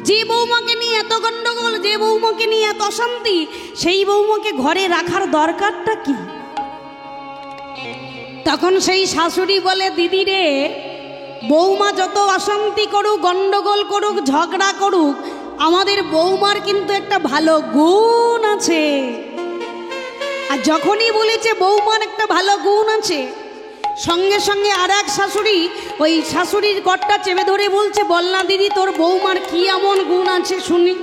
Speaker 1: যে বৌমাকে নিয়ে এত গন্ডগোল, যে বৌমাকে নিয়ে এত অশান্তি, সেই বৌমাকে ঘরে রাখার দরকারটা কি? তখন সেই শাশুড়ি বলে, দিদি রে, বৌমা যত অশান্তি করুক, গন্ডগোল করুক, ঝগড়া করুক, আমাদের বৌমার কিন্তু একটা ভালো গুণ আছে। আর যখনই বলেছে বৌমার একটা ভালো গুণ আছে, সঙ্গে সঙ্গে আর এক শাশুড়ি ওই শাশুড়ির গড়টা চেপে ধরে বলছে, বল না দিদি, তোর বৌমার কি এমন গুণ আছে শুনি।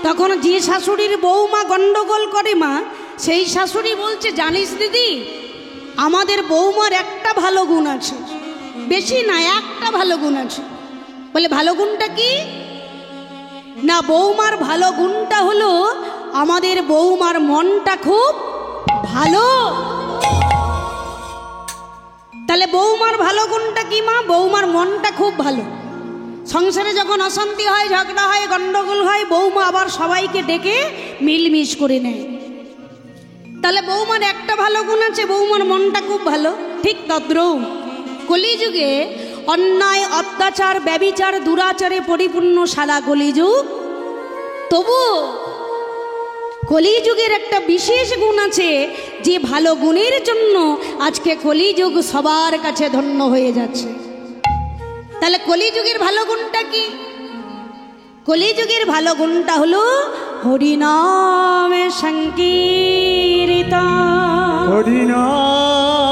Speaker 1: তখন যে শাশুড়ির বৌমা গন্ডগোল করে মা, সেই শাশুড়ি বলছে, জানিস দিদি, আমাদের বৌমার একটা ভালো গুণ আছে, বেশি না, একটা ভালো গুণ আছে। বলে ভালো গুণটা কি? না, বৌমার ভালো গুণটা হলো আমাদের বৌমার মনটা খুব ভালো। তাহলে বৌমার ভালো গুণটা কি মা? বৌমার মনটা খুব ভালো। সংসারে যখন অশান্তি হয়, ঝগড়া হয়, গন্ডগোল হয়, বৌমা আবার সবাইকে ডেকে মিলমিশ করে নেয়। তাহলে বৌমার একটা ভালো গুণ আছে, বৌমার মনটা খুব ভালো। ঠিক তদ্রূপ কলিযুগে অন্যায়, অত্যাচার, ব্যভিচার, দুরাচারে পরিপূর্ণ সারা কলিযুগ, তবু কলিযুগের একটা বিশেষ গুণ আছে, যে ভালো গুণের জন্য আজকে কলিযুগ সবার কাছে ধন্য হয়ে যাচ্ছে। তাহলে কলিযুগের ভালো গুণটা কি? কলিযুগের ভালো গুণটা হলো হরিনামে সংকীর্তন।
Speaker 2: হরিনামে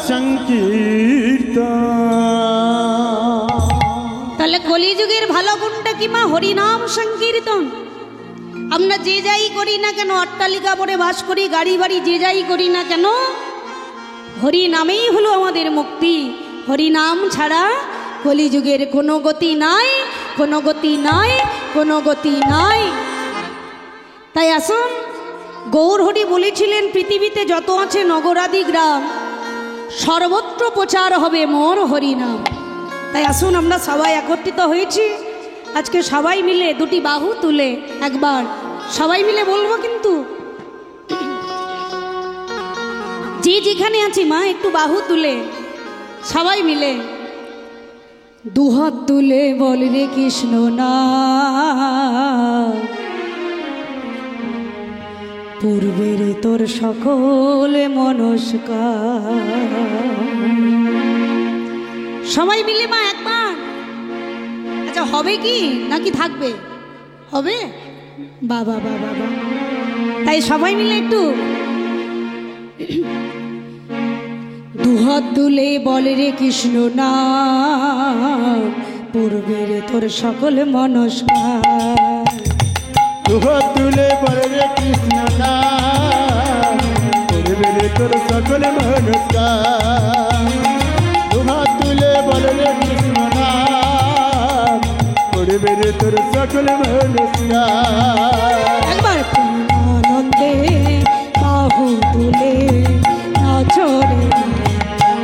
Speaker 2: সংকীর্তন।
Speaker 1: তাহলে কলিযুগের ভালো গুণটা কি মা? হরিনাম সংকীর্তন। আমরা যে যাই করি না কেন, অট্টালিকা পরে বাস করি, গাড়ি বাড়ি যে যাই করি না কেন, হরি নামেই হলো আমাদের মুক্তি। হরিনাম ছাড়া কলিযুগের কোনো গতি নাই, কোনো গতি নাই, কোনো গতি নাই। তাই আসুন, গৌর হরি বলেছিলেন, পৃথিবীতে যত আছে নগরাদি গ্রাম, সর্বত্র প্রচার হবে মোর হরিনাম। তাই আসুন, আমরা সবাই একত্রিত হয়েছি আজকে, সবাই মিলে দুটি বাহু তুলে একবার সবাই মিলে বলবো, কিন্তু যে যেখানে আছি মা, একটু বাহু তুলে সবাই মিলে দুহাত তুলে বল রে কৃষ্ণ না, পূর্বের তোর সকল মনস্কার। সবাই মিলে মা একবার। আচ্ছা, হবে কি নাকি থাকবে? হবে? বাবা বাবা বাবা। তাই সবাই মিলে একটু দুহাত তুলে বলে রে কৃষ্ণ না, পূর্বের তোর সকল মনস্কার।
Speaker 2: দুহাত তুলে বলে রে কৃষ্ণ না, পূর্বের তোর সকল মনস্কার। দুহাত তুলে বলে রে কৃষ্ণ না, পূর্বের তোর সকল মনস্কার।
Speaker 1: একবার আনন্দে বাহু তুলে নাচরে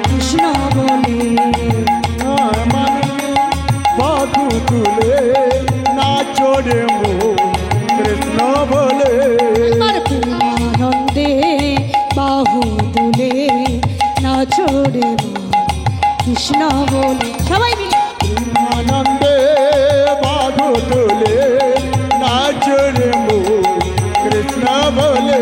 Speaker 1: কৃষ্ণ বলে,
Speaker 2: বাহু তুলে নাচরে কৃষ্ণ বলে।
Speaker 1: আনন্দে বাহু তুলে নাচরে কৃষ্ণ বলে। সবাই মিলে
Speaker 2: আনন্দে বাহু তুলে নাচরে কৃষ্ণ বলে।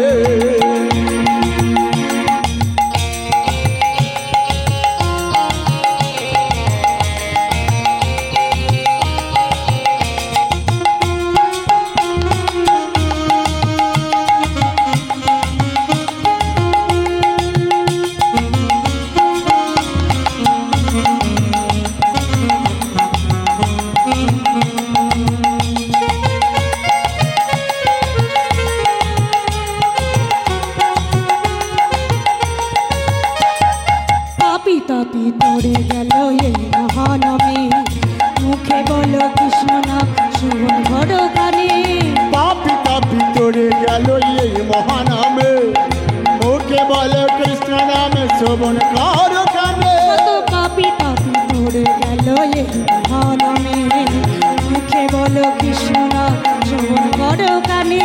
Speaker 2: শ্রবণ কর কানে
Speaker 1: কত পাপি পাপি পড়ে গেল এ মহানামে মুখে বলো কৃষ্ণ নাম শ্রবণ করো কানে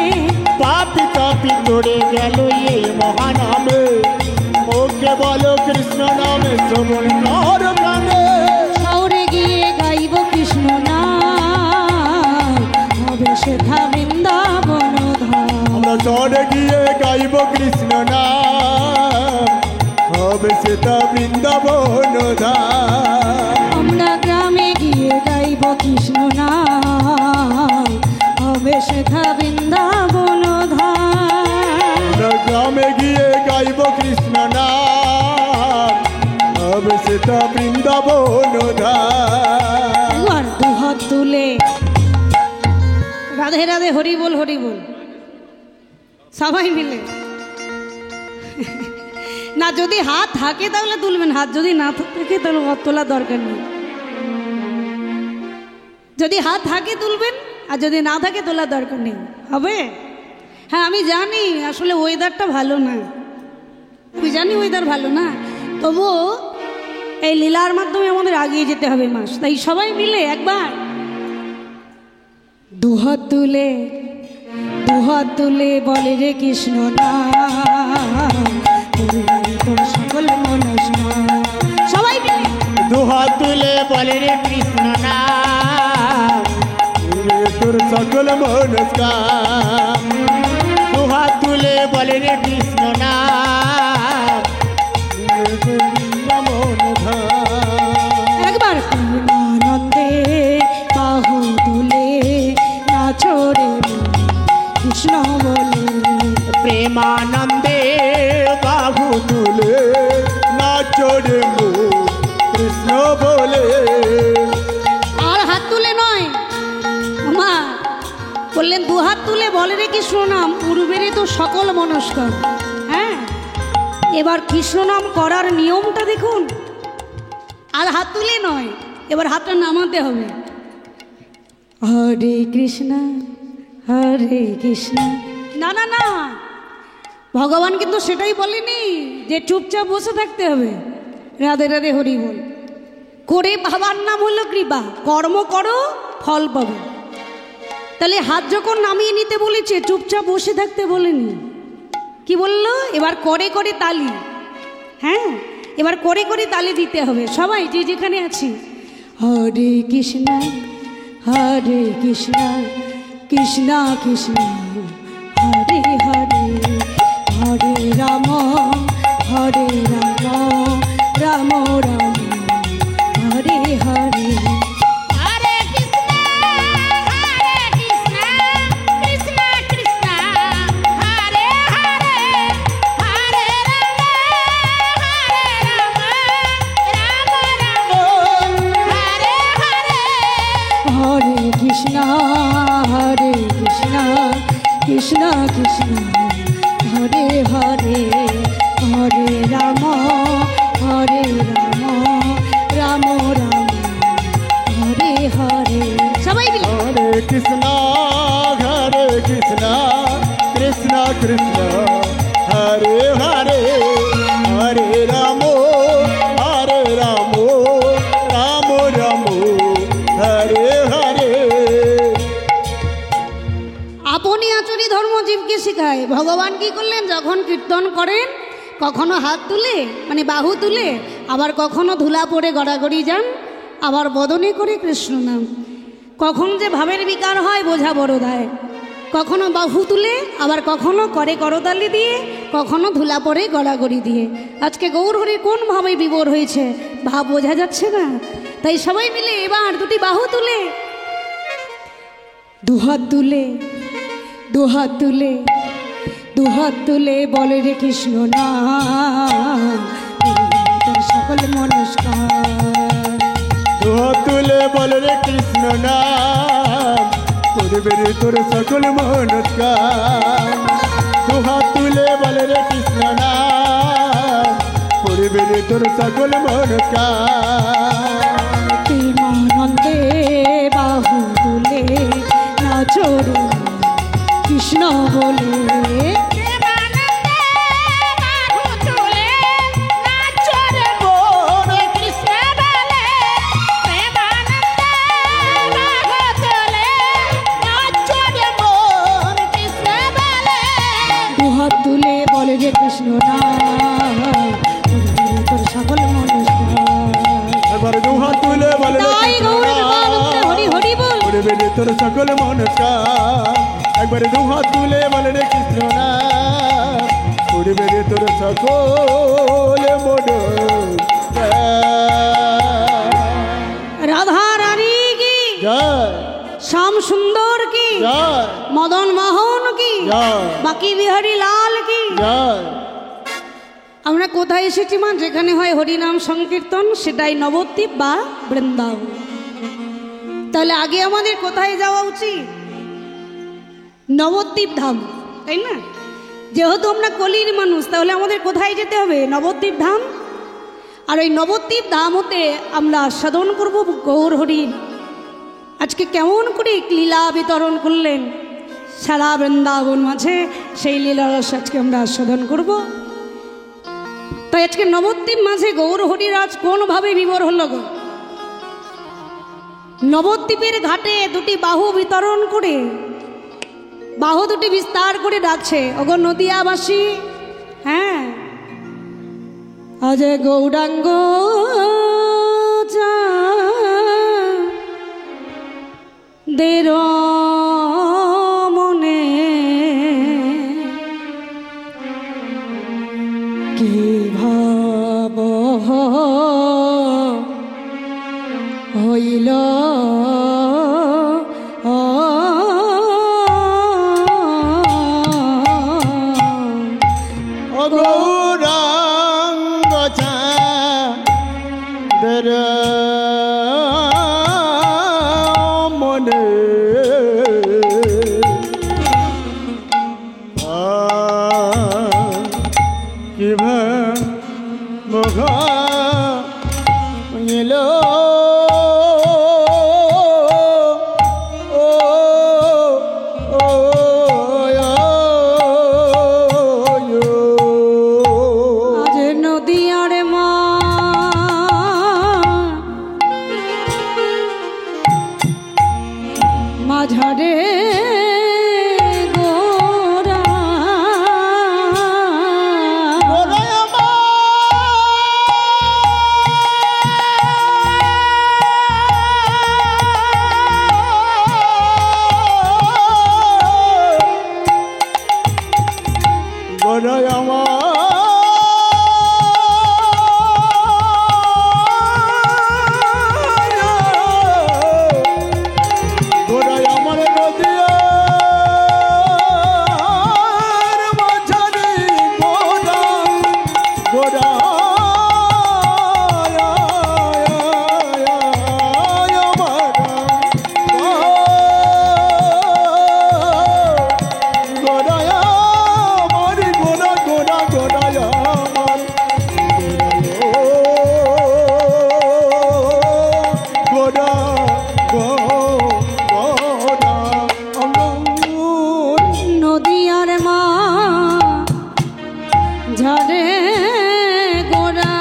Speaker 2: পাপি পাপি পড়ে গেল এই মহানামে মুখে বলো কৃষ্ণ নামে শ্রবণ কর কানে
Speaker 1: শহরে গিয়ে গাইব কৃষ্ণ নাম হবে সেথা বৃন্দাবন ধাম
Speaker 2: আমরা চড়ে গিয়ে গাইব কৃষ্ণ নাম হবে সেটা বৃন্দাবন ধাম
Speaker 1: আমরা গ্রামে গিয়ে গাইব কৃষ্ণ নাম হবে সেথা বৃন্দাবন ধাম
Speaker 2: আমরা গ্রামে গিয়ে গাইব কৃষ্ণ নাম হবে সেটা বৃন্দাবন ধাম
Speaker 1: এবার দুহাত তুলে রাধে রাধে হরি বল সবাই মিলে না যদি হাত থাকে তাহলে তুলবেন হাত যদি না থাকে তাহলে হাত তোলার দরকার নেই যদি হাত থাকে তুলবেন আর যদি না থাকে তোলার দরকার নেই হবে হ্যাঁ আমি জানি আসলে ওয়েদারটা ভালো না আমি জানি ওয়েদার ভালো না তবুও এই লীলার মাধ্যমে আমাদের আগিয়ে যেতে হবে মাস তাই সবাই মিলে একবার দুহাত তুলে বলে রে কৃষ্ণ নাম তোর সকল মনস্কার সবাই মিলে
Speaker 2: দুহাত তুলে বলে রে কৃষ্ণ নাম তোর সকল মনস্কার দুহাত তুলে বলে রে কৃষ্ণ নাম
Speaker 1: একবার আনন্দে বাহু তুলে নাচরে কৃষ্ণ বলে
Speaker 2: প্রেমানন্দে বাহু তুলে নাচরে কৃষ্ণ বলে
Speaker 1: আর হাত তুলে নয় মা বললেন দুহাত তুলে বলে রে কৃষ্ণ নাম পূর্বেরই তো সকল মনস্কার হ্যাঁ এবার কৃষ্ণ নাম করার নিয়মটা দেখুন আর হাত তুলে নয় এবার হাতটা নামাতে হবে হরে কৃষ্ণ না না না ভগবান কিন্তু সেটাই বলেনি যে চুপচাপ বসে থাকতে হবে রাধে রাধে হরি বল করে বাবার নাম হলো কৃপা কর্ম করো ফল পাবে তাহলে হাত যখন নামিয়ে নিতে বলেছে চুপচাপ বসে থাকতে বলেনি কি বললো এবার করে করে তালি হ্যাঁ এবার করে করে তালি দিতে হবে সবাই যে যেখানে আছি হরে কৃষ্ণ কৃষ্ণ কৃষ্ণ হরে হরে হরে রাম রাম রাম হরে হরে কৃষ্ণ কৃষ্ণ হরে হরে হরে রাম রাম রাম হরে হরে সবাই মিলে
Speaker 2: হরে কৃষ্ণ কৃষ্ণ কৃষ্ণ হরে হরে হরে রাম রাম রাম হরে হরে
Speaker 1: আপনি আচরি ধর্ম জীবকে শেখায় ভগবান কি করলেন যখন কীর্তন করেন কখনো হাত তুলে মানে বাহু তুলে আবার কখনো ধুলা পড়ে গড়াগড়ি যান আবার বদনে করে কৃষ্ণ নাম কখন যে ভাবের বিকার হয় বোঝা বড় দায় কখনো বাহু তুলে আবার কখনো করে করতালি দিয়ে কখনো ধুলা পড়ে গড়াগড়ি দিয়ে আজকে গৌরহরির কোন ভাবে বিবর হয়েছে ভাব বোঝা যাচ্ছে না তাই সবাই মিলে এবার দুটি বাহু তুলে দুহাত তুলে বলে রে কৃষ্ণ নাম তোর সকল মনস্কার
Speaker 2: দুহাত তুলে বলে রে কৃষ্ণ নাম করবে রে তোর সকল মনস্কার দুহাত তুলে বলে রে কৃষ্ণ নাম করবে রে তোর সকল মনস্কার
Speaker 1: প্রেমানন্দে বাহু তুলে নাচরে কৃষ্ণ বলে
Speaker 3: প্রেমানন্দে বাহু তুলে নাচ
Speaker 2: করবে রে তোর সকল মনস্কার একবারে দু হাত তুলে বলে রে কৃষ্ণ না করবে রে তোর সকল মনস্কার
Speaker 1: রাধা রানী কি
Speaker 2: জয়
Speaker 1: শ্যাম সুন্দর কি
Speaker 2: জয়
Speaker 1: মদন মোহন কি
Speaker 2: জয়
Speaker 1: বাকি বিহারী লাল কি
Speaker 2: জয়
Speaker 1: আমরা কোথায় এসেছি মা? যেখানে হয় হরিনাম সংকীর্তন সেটাই নবদ্বীপ বা বৃন্দাবন। তাহলে আগে আমাদের কোথায় যাওয়া উচিত? নবদ্বীপ ধাম, তাই না? যেহেতু আমরা কলির মানুষ তাহলে আমাদের কোথায় যেতে হবে? নবদ্বীপ ধাম। আর ওই নবদ্বীপ ধাম হতে আমরা আস্বাদন করব গৌর হরির। আজকে কেমন করে লীলা বিতরণ করলেন সারা বৃন্দাবন মাঝে, সেই লীলারস আজকে আমরা আস্বাদন করব। তাই আজকে নবদ্বীপ মাঝে গৌর হরিরাজ কোনভাবে বিবর হল গো? নবদ্বীপের ঘাটে দুটি বাহু বিতরণ করে, বাহু দুটি বিস্তার করে ডাকছে, ওগো নদিয়াবাসী, হ্যাঁ আজ গৌরাঙ্গ দের মনে কি ভাব হইল
Speaker 2: গৌরাঙ্গ চাঁদের মনে কি ভাইল
Speaker 1: মাঝারে গোরা
Speaker 2: গোরায় আমার
Speaker 1: নদিয়ার মা ঝরে গোরা,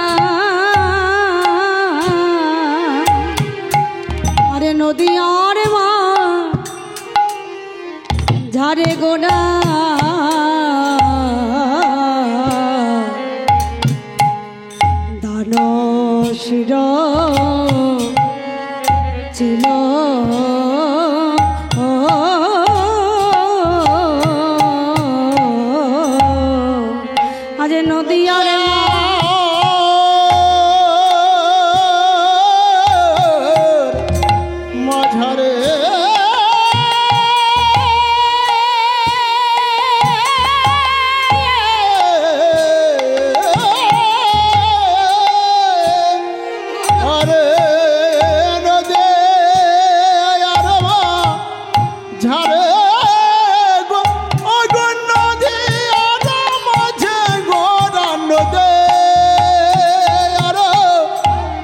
Speaker 1: আরে নদিয়ার মা ঝরে গোরা, দান শির ছিল আজ নদিয়ার
Speaker 2: মাঝারে আরে নদে আরবা ঝাড়ে গো নদী আর মাঝে গোরা নদে আর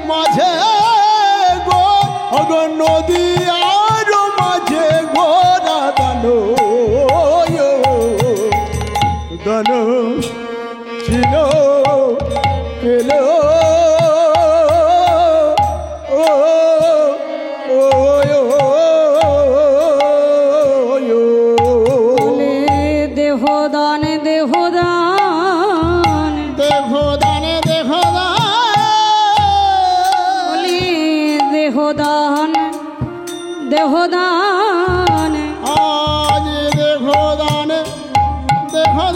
Speaker 2: মাঝে গো নদী আর মাঝে গোরা দানো দানো ছিল এলো
Speaker 1: দেহদান দেহদান
Speaker 2: দেহদানে দেহদান
Speaker 1: দেহদান দেহদান
Speaker 2: আজ দেহদান দেহদান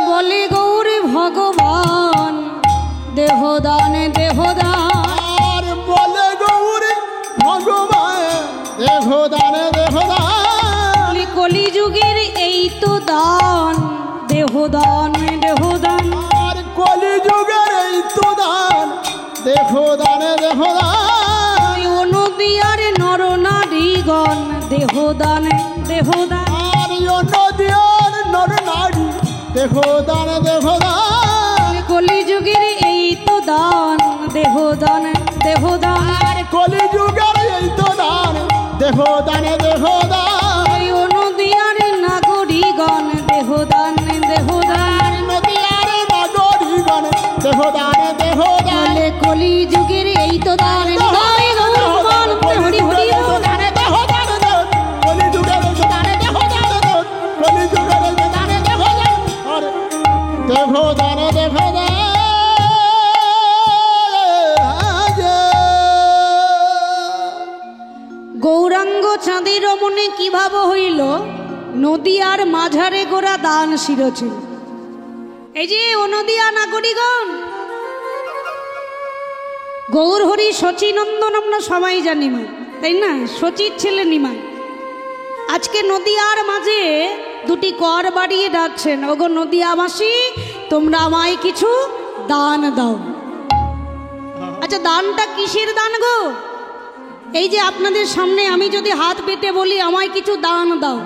Speaker 1: বলে গৌরী ভগবান দেহদান দেহদান
Speaker 2: আর বলে গৌরী ভগবান দেহদান দেহদান
Speaker 1: কলিযুগের এই তো দান দেহদান দেহদান
Speaker 2: আর কলিযুগের এই তো দান দেহদান দেহদান
Speaker 1: নদিয়ার নর নারীগণ দেহদান দেহদান
Speaker 2: আর নদিয়ার নর নারী দেহদান দেহদান
Speaker 1: কলিযুগের এই তো দান দেহদান দেহদান
Speaker 2: আর কলিযুগের এই তো দান দেহদান দেহদান
Speaker 1: নদিয়ার নাগরিকগণ দেহদান দেহদান
Speaker 2: নদিয়ার নাগরিকগণ দেহদান দেহদান
Speaker 1: কলিযুগের এই তো দান হরি হরি বল।
Speaker 2: দেহদান দেহদান
Speaker 1: গৌরাঙ্গ চাঁদের মনে কিভাবে হইল নদিয়ার মাঝারে গোড়া দান শিরছিল। এই যে ও নদিয়া নাগরিকগণ, গৌর হরি শচীনন্দন আমরা সবাই জানি মা, তাই না? শচীর ছেলে নিমাই আজকে নদিয়ার মাঝে দুটি কর বাড়িয়ে ডাকছেন, ওগো নদিয়াবাসী তোমরা আমায় কিছু দান দাও। আচ্ছা দানটা কিসের দান গো? এই যে আপনাদের সামনে আমি যদি হাত পেতে বলি আমায় কিছু দান দাও,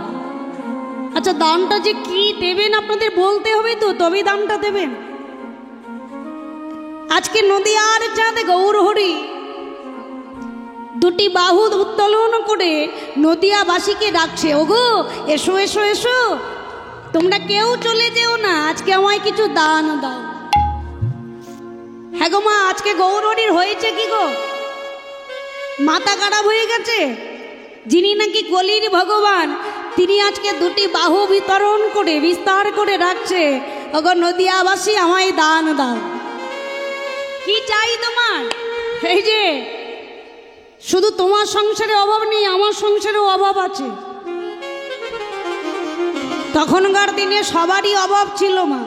Speaker 1: আচ্ছা দানটা যে কি দেবেন আপনাদের বলতে হবে তো, তবেই দানটা দেবেন। আজকে নদিয়ার চাঁদ গৌর হরি দুটি বাহু উত্তোলন করে নদিয়াবাসীকে ডাকছে, ওগো এসো এসো এসো, তোমরা কেউ চলে যেও না, আজকে আমায় কিছু দান দাও। হ্যাঁ গো মা, আজকে গৌর হরির হয়েছে কি গো? মাথা খারাপ হয়ে গেছে? যিনি নাকি কলির ভগবান তিনি আজকে দুটি বাহু বিতরণ করে বিস্তার করে রাখছে, ওগো নদিয়াবাসী আমায় দান দাও। কি চাই তোমার? এই যে শুধু তোমার সংসারে অভাব নেই, আমার সংসারেও অভাব আছে। তখনকার দিনে সবারই অভাব ছিল মা,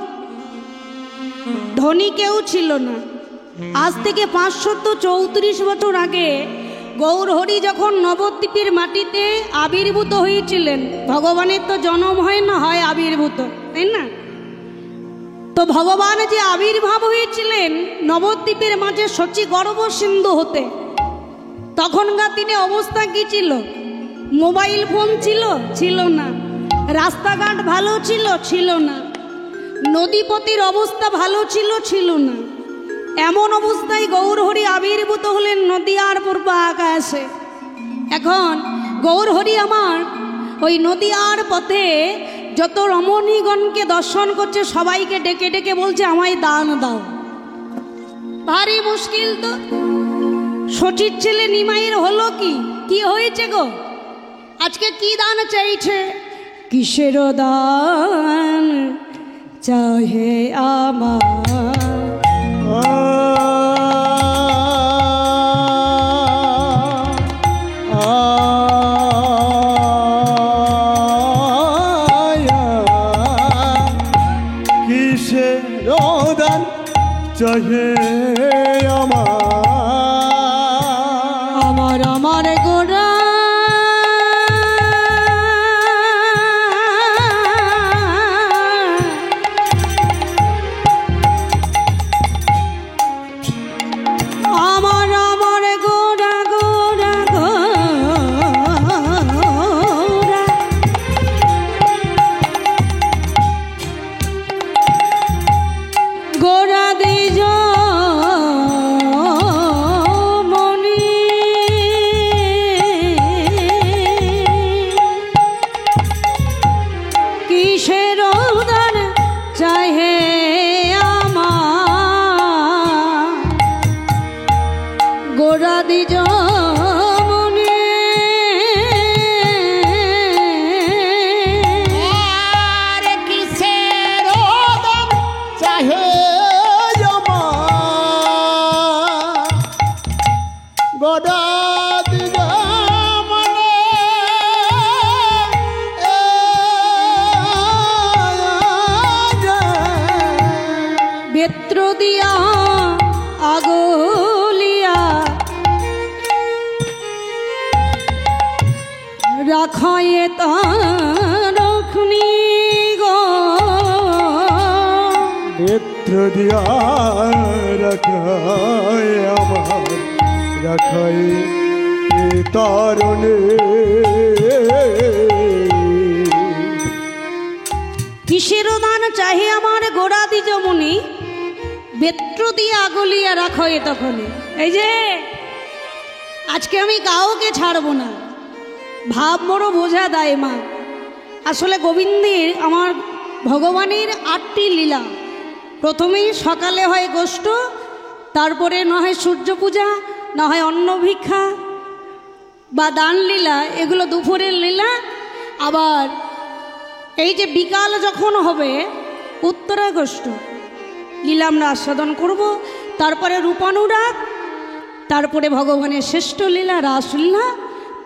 Speaker 1: ধনী কেউ ছিল না। আজ থেকে 534 বছর আগে গৌর হরি যখন নবদ্বীপের মাটিতে আবির্ভূত হয়েছিলেন, ভগবানের তো জন্ম হয় না, হয় আবির্ভূত, তাই না? তো ভগবান যে আবির্ভাব হয়েছিলেন নবদ্বীপের মাঝে শচী গর্ভ সিন্ধু হতে, তখনকার দিনে অবস্থা কি ছিল? মোবাইল ফোন ছিল? ছিল না। রাস্তাঘাট ভালো ছিল? ছিল না। নদীপতির অবস্থা ভালো ছিল? ছিল না। এমন অবস্থায় গৌর হরি আবির্ভূত হলেন নদিয়ার পূর্ব আকাশে। এখন গৌর হরি আমার ওই নদিয়ার পথে যত রমণীগণকে দর্শন করছে সবাইকে ডেকে ডেকে বলছে আমায় দান দাও। ভারী মুশকিল তো। শচীর ছেলে নিমাইয়ের হলো কি? কি হয়েছে গো? আজকে কি দান চাইছে? কিসের দান চাহে আমার?
Speaker 2: কিসের দান চাহে
Speaker 1: আমার আমার গোরা আমার আমার গোরা গোরা গোরা গোরা দিজ রাখায় তারখনি গো
Speaker 2: নেত্র দিয়া রাখায় আমার রাখায় তারণে
Speaker 1: কিসের দান চাহে আমার গোড়া দ্বিজমণি বেত্র দিয়ে আগলিয়া রাখায় তখনই। এই যে আজকে আমি কাউকে ছাড়বো না, ভাব বড় বোঝা দেয় মা। আসলে গোবিন্দের আমার ভগবানের 8টি লীলা। প্রথমেই সকালে হয় গোষ্ঠ, তারপরে না হয় সূর্য পূজা, না হয় অন্ন ভিক্ষা বা দান লীলা, এগুলো দুপুরের লীলা। আবার এই যে বিকাল যখন হবে উত্তরাগোষ্ঠ লীলা আমরা আস্বাদন করব। তারপরে রূপানুরাগ, তারপরে ভগবানের শ্রেষ্ঠ লীলা রাসলীলা,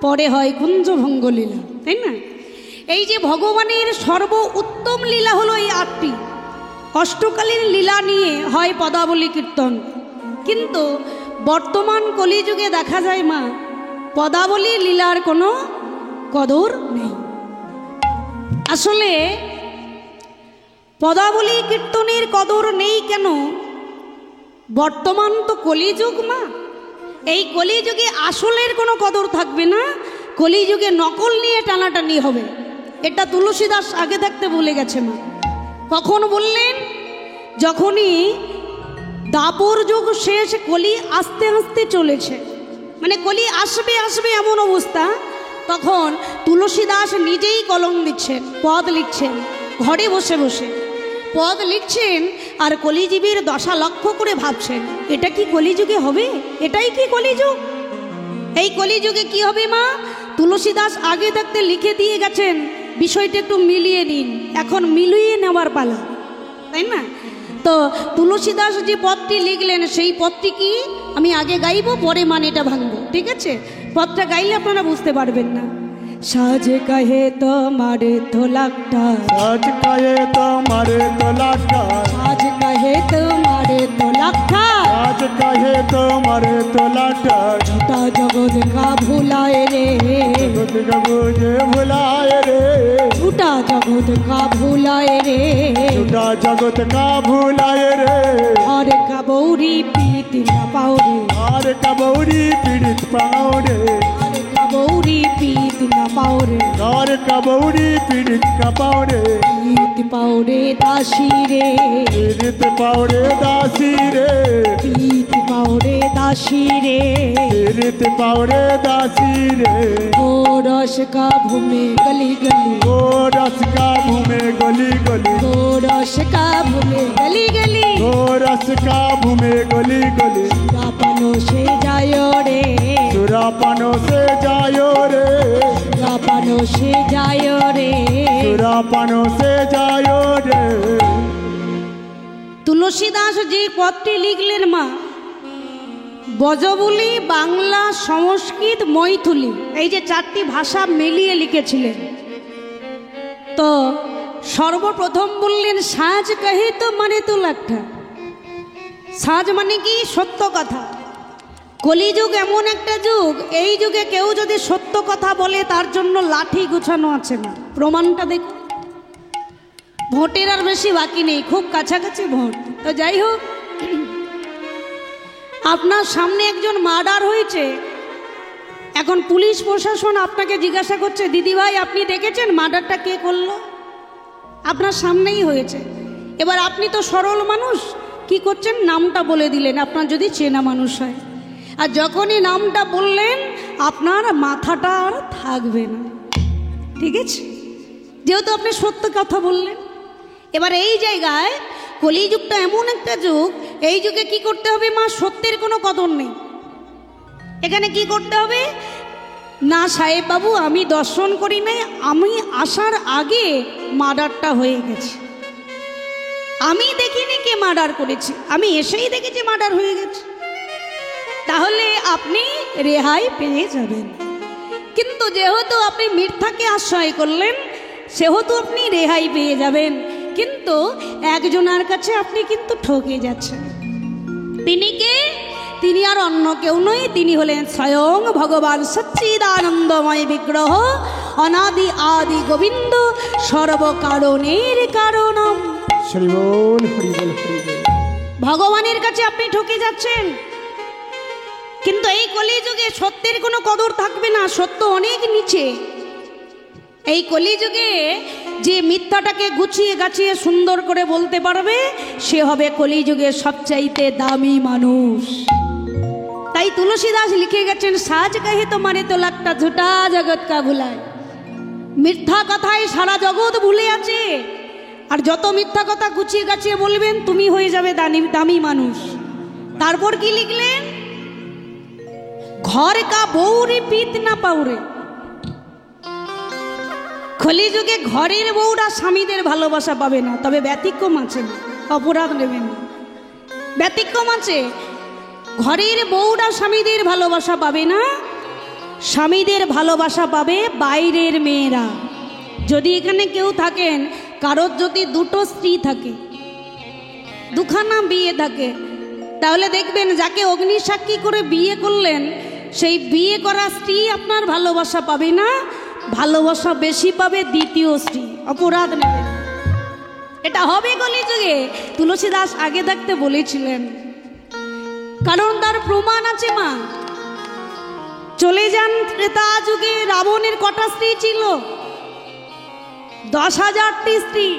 Speaker 1: পরে হয় কুঞ্জভঙ্গ লীলা, তাই না? এই যে ভগবানের সর্ব উত্তম লীলা হলো এই 8টি। অষ্টকালীন লীলা নিয়ে হয় পদাবলী কীর্তন, কিন্তু বর্তমান কলিযুগে দেখা যায় মা পদাবলী লীলার কোনো কদর নেই। আসলে পদাবলী কীর্তনের কদর নেই কেন? বর্তমান তো কলিযুগ মা, এই কলিযুগে আসলের কোনো কদর থাকবে না, কলিযুগে নকল নিয়ে টানাটানি হবে। এটা তুলসীদাস আগে থাকতে বলে গেছে মা। কখন বললেন? যখনই দাপর যুগ শেষ, কলি আস্তে আস্তে চলেছে, মানে কলি আসবে আসবে এমন অবস্থা, তখন তুলসীদাস নিজেই কলম দিচ্ছেন, পদ লিখছেন, ঘরে বসে বসে পদ লিখছেন আর কলিজীবীর দশা লক্ষ্য করে ভাবছেন এটা কি কলিযুগে হবে? এটাই কি কলিযুগ? এই কলিযুগে কি হবে মা? তুলসীদাস আগে থাকতে লিখে দিয়ে গেছেন, বিষয়টা একটু মিলিয়ে নিন। এখন মিলিয়ে নেওয়ার পালা, তাই না? তো তুলসীদাস যে পদটি লিখলেন সেই পদটি কি আমি আগে গাইবো, পরে মানেটা ভাঙবো, ঠিক আছে? পদটা গাইলে আপনারা বুঝতে পারবেন না। সাজ কহে তোমারে তোলাকটা,
Speaker 2: সাজ কহে তোমারে তোলাকটা,
Speaker 1: সাজ কহে তোমারে তোলাকটা,
Speaker 2: সাজ কহে তোমারে তোলাকটা,
Speaker 1: ছোটা জগৎ কা ভুলায় রে,
Speaker 2: জগৎ কা বুঝে ভুলায় রে,
Speaker 1: ছোটা জগৎ কা ভুলায় রে,
Speaker 2: ছোটা জগৎ কা ভুলায় রে,
Speaker 1: আর কবৌরি পীড়িত না পাও রে,
Speaker 2: আর কবৌরি পীড়িত পাও রে,
Speaker 1: আর কবৌরি পীড়িত না পাও রে,
Speaker 2: আর কবৌরি পীড়িত কা পাও রে,
Speaker 1: পীড়িত পাও রে দাসী রে,
Speaker 2: পীড়িত পাও রে দাসী রে,
Speaker 1: পীড়িত পাও রে দাসী রে,
Speaker 2: पीड़ित पावरे दासी रे,
Speaker 1: ओ रस का भूमे गली गली,
Speaker 2: ओ रस का भूमे गली गली,
Speaker 1: ओ रस का भूमे गली गली,
Speaker 2: ओ रस का भूमे गली गली,
Speaker 1: सुरापनो से जायो रे,
Speaker 2: सुरापनो से जायो रे,
Speaker 1: सुरापनो से जायो रे,
Speaker 2: सुरापनो से जायो रे।
Speaker 1: তুলসীদাস যে পদটি লিখলেন মা, বজবুলি, বাংলা, সংস্কৃত, মৈথিলি, এই যে 4টি ভাষা মিলিয়ে লিখেছিলেন। তো সর্বপ্রথম বললেন সাজ কহে তো মানে তোলাকটা। সাজ মানে কি? সত্য কথা। কলিযুগ এমন একটা যুগ, এই যুগে কেউ যদি সত্য কথা বলে তার জন্য লাঠি গুছানো আছে না। প্রমাণটা দেখো, ভোটের আর বেশি বাকি নেই, খুব কাছাকাছি ভোট। তো যাই হোক, আপনার সামনে একজন মার্ডার হয়েছে, এখন পুলিশ প্রশাসন আপনাকে জিজ্ঞাসা করছে দিদিভাই আপনি দেখেছেন মার্ডারটা কে করলো? আপনার সামনেই হয়েছে। এবার আপনি তো সরল মানুষ, কি করছেন? নামটা বলে দিলেন, আপনার যদি চেনা মানুষ হয়। আর যখনই নামটা বললেন আপনার মাথাটা আর থাকবে না, ঠিক আছে? যেহেতু আপনি সত্য কথা বললেন। এবার এই জায়গায় কলিযুগটা এমন একটা যুগ, এই যুগে কি করতে হবে মা? সত্যের কোনো কদর নেই। এখানে কি করতে হবে? না সাহেব বাবু আমি দর্শন করি নাই, আমি আসার আগে মার্ডারটা হয়ে গেছে, আমি দেখিনি কে মার্ডার করেছি, আমি এসেই দেখেছি মার্ডার হয়ে গেছে, তাহলে আপনি রেহাই পেয়ে যাবেন। কিন্তু যেহেতু আপনি মিথ্যাকে আশ্রয় করলেন সেহেতু আপনি রেহাই পেয়ে যাবেন, কিন্তু একজনের কাছে আপনি কিন্তু ঠকে যাচ্ছেন। তিনি কে? তিনি আর অন্য কেউ নয়, তিনি হলেন স্বয়ং ভগবান সচ্চিদানন্দময় বিগ্রহ অনাদি আদি গোবিন্দ সর্বকারণের কারণম।
Speaker 2: হরি বল হরি বল হরি বল।
Speaker 1: ভগবানের কাছে আপনি ঠকে যাচ্ছেন, কিন্তু এই কলিযুগে সত্যের কোনো কদর থাকবে না, সত্য অনেক নিচে। এই কলিযুগে যে মিথ্যাটাকে গুছিয়ে গাছিয়ে সুন্দর করে বলতে পারবে সে হবে কলিযুগের সবচাইতে দামি মানুষ। তাই তুলসীদাস লিখে গেছেন, সাজ কহে তোমারে তো লাগটা ঝুটা জগৎ কা ভুলায়। মিথ্যা কথায় সারা জগৎ ভুলে আছে, আর যত মিথ্যা কথা গুছিয়ে গাছিয়ে বলবেন তুমি হয়ে যাবে দামি মানুষ। তারপর কি লিখলেন, ঘর কা বউরে পিত না পাউরে। কলিযুগে ঘরের বউরা স্বামীদের ভালোবাসা পাবে না, তবে ব্যতিক্রম আছে, অপরাধ নেবেন না, ব্যতিক্রম আছে। ঘরের বউরা স্বামীদের ভালোবাসা পাবে না, স্বামীদের ভালোবাসা পাবে বাইরের মেয়েরা। যদি এখানে কেউ থাকেন, কারোর যদি দুটো স্ত্রী থাকে, দুখানা বিয়ে থাকে, তাহলে দেখবেন যাকে অগ্নিসাক্ষী করে বিয়ে করলেন সেই বিয়ে করা স্ত্রী আপনার ভালোবাসা পাবে না, ভালোবাসা বেশি পাবে দ্বিতীয় স্ত্রী। অপরাধ নেবে, এটা হবে কলিযুগে। তুলসীদাস আগে থাকতে বলেছিলেন, কারণ তার প্রমাণ আছে। মা চলে যান ত্রেতা যুগে, রাবণের কটা স্ত্রী ছিল? 10,000টি স্ত্রী।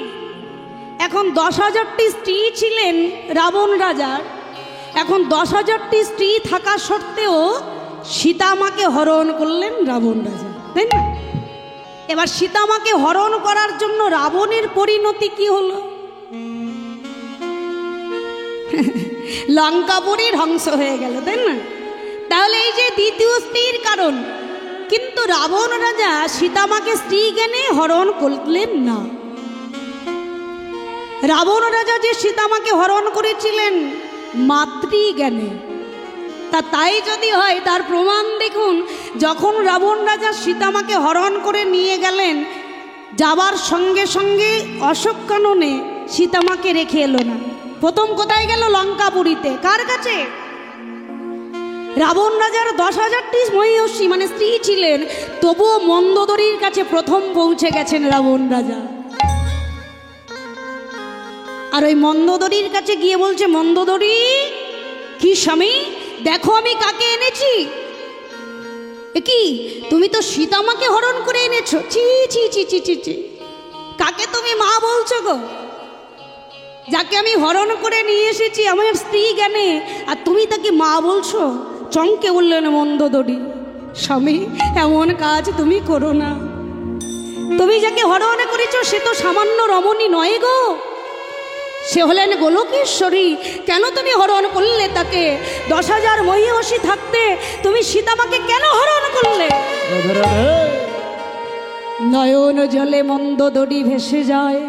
Speaker 1: এখন 10,000টি স্ত্রী ছিলেন রাবণ রাজার, এখন 10,000টি স্ত্রী থাকা সত্ত্বেও সীতামাকে হরণ করলেন রাবণ রাজা, তাই না? এবার সীতামাকে হরণ করার জন্য রাবণের পরিণতি কি হলো? লঙ্কাপুরী ধ্বংস হয়ে গেল, তাই না? তাহলে এই যে দ্বিতীয় স্ত্রীর কারণ, কিন্তু রাবণ রাজা সীতামাকে স্ত্রী জ্ঞানে হরণ করলেন না। রাবণ রাজা যে সীতামাকে হরণ করেছিলেন মাতৃজ্ঞানে। তাই যদি হয়, তার প্রমাণ দেখুন। যখন রাবণ রাজা সীতামাকে হরণ করে নিয়ে গেলেন, যাবার সঙ্গে সঙ্গে অশোক কাননে সীতামাকে রেখে এলো না। প্রথম কোথায় গেল? লঙ্কাপুরীতে। কার কাছে? রাবণ রাজার 10,000টি মহিষী মানে স্ত্রী ছিলেন, তবুও মন্দোদরীর কাছে প্রথম পৌঁছে গেছেন রাবণ রাজা। আর ওই মন্দোদরীর কাছে গিয়ে বলছে, মন্দোদরী কি স্বামী, দেখো আমি কাকে এনেছি। কি, তুমি তো সীতামাকে হরণ করে এনেছো? ছি ছি ছি ছি ছি ছি, কাকে তুমি মা বলছো গো? যাকে আমি হরণ করে নিয়ে এসেছি আমার স্ত্রী জ্ঞানে, আর তুমি তাকে মা বলছো? চমকে বললেন মন্দোদরী, স্বামী এমন কাজ তুমি করো না। তুমি যাকে হরণ করেছো সে তো সামান্য রমণী নয় গো, সে হলেন গোলকেশ্বরী। কেন তুমি হরণ করলে তাকে? 10,000 মহিষী থাকতে তুমি সীতামাকে কেন হরণ করলে? নয়ন জলে মন্দোদরী ভেসে যায়।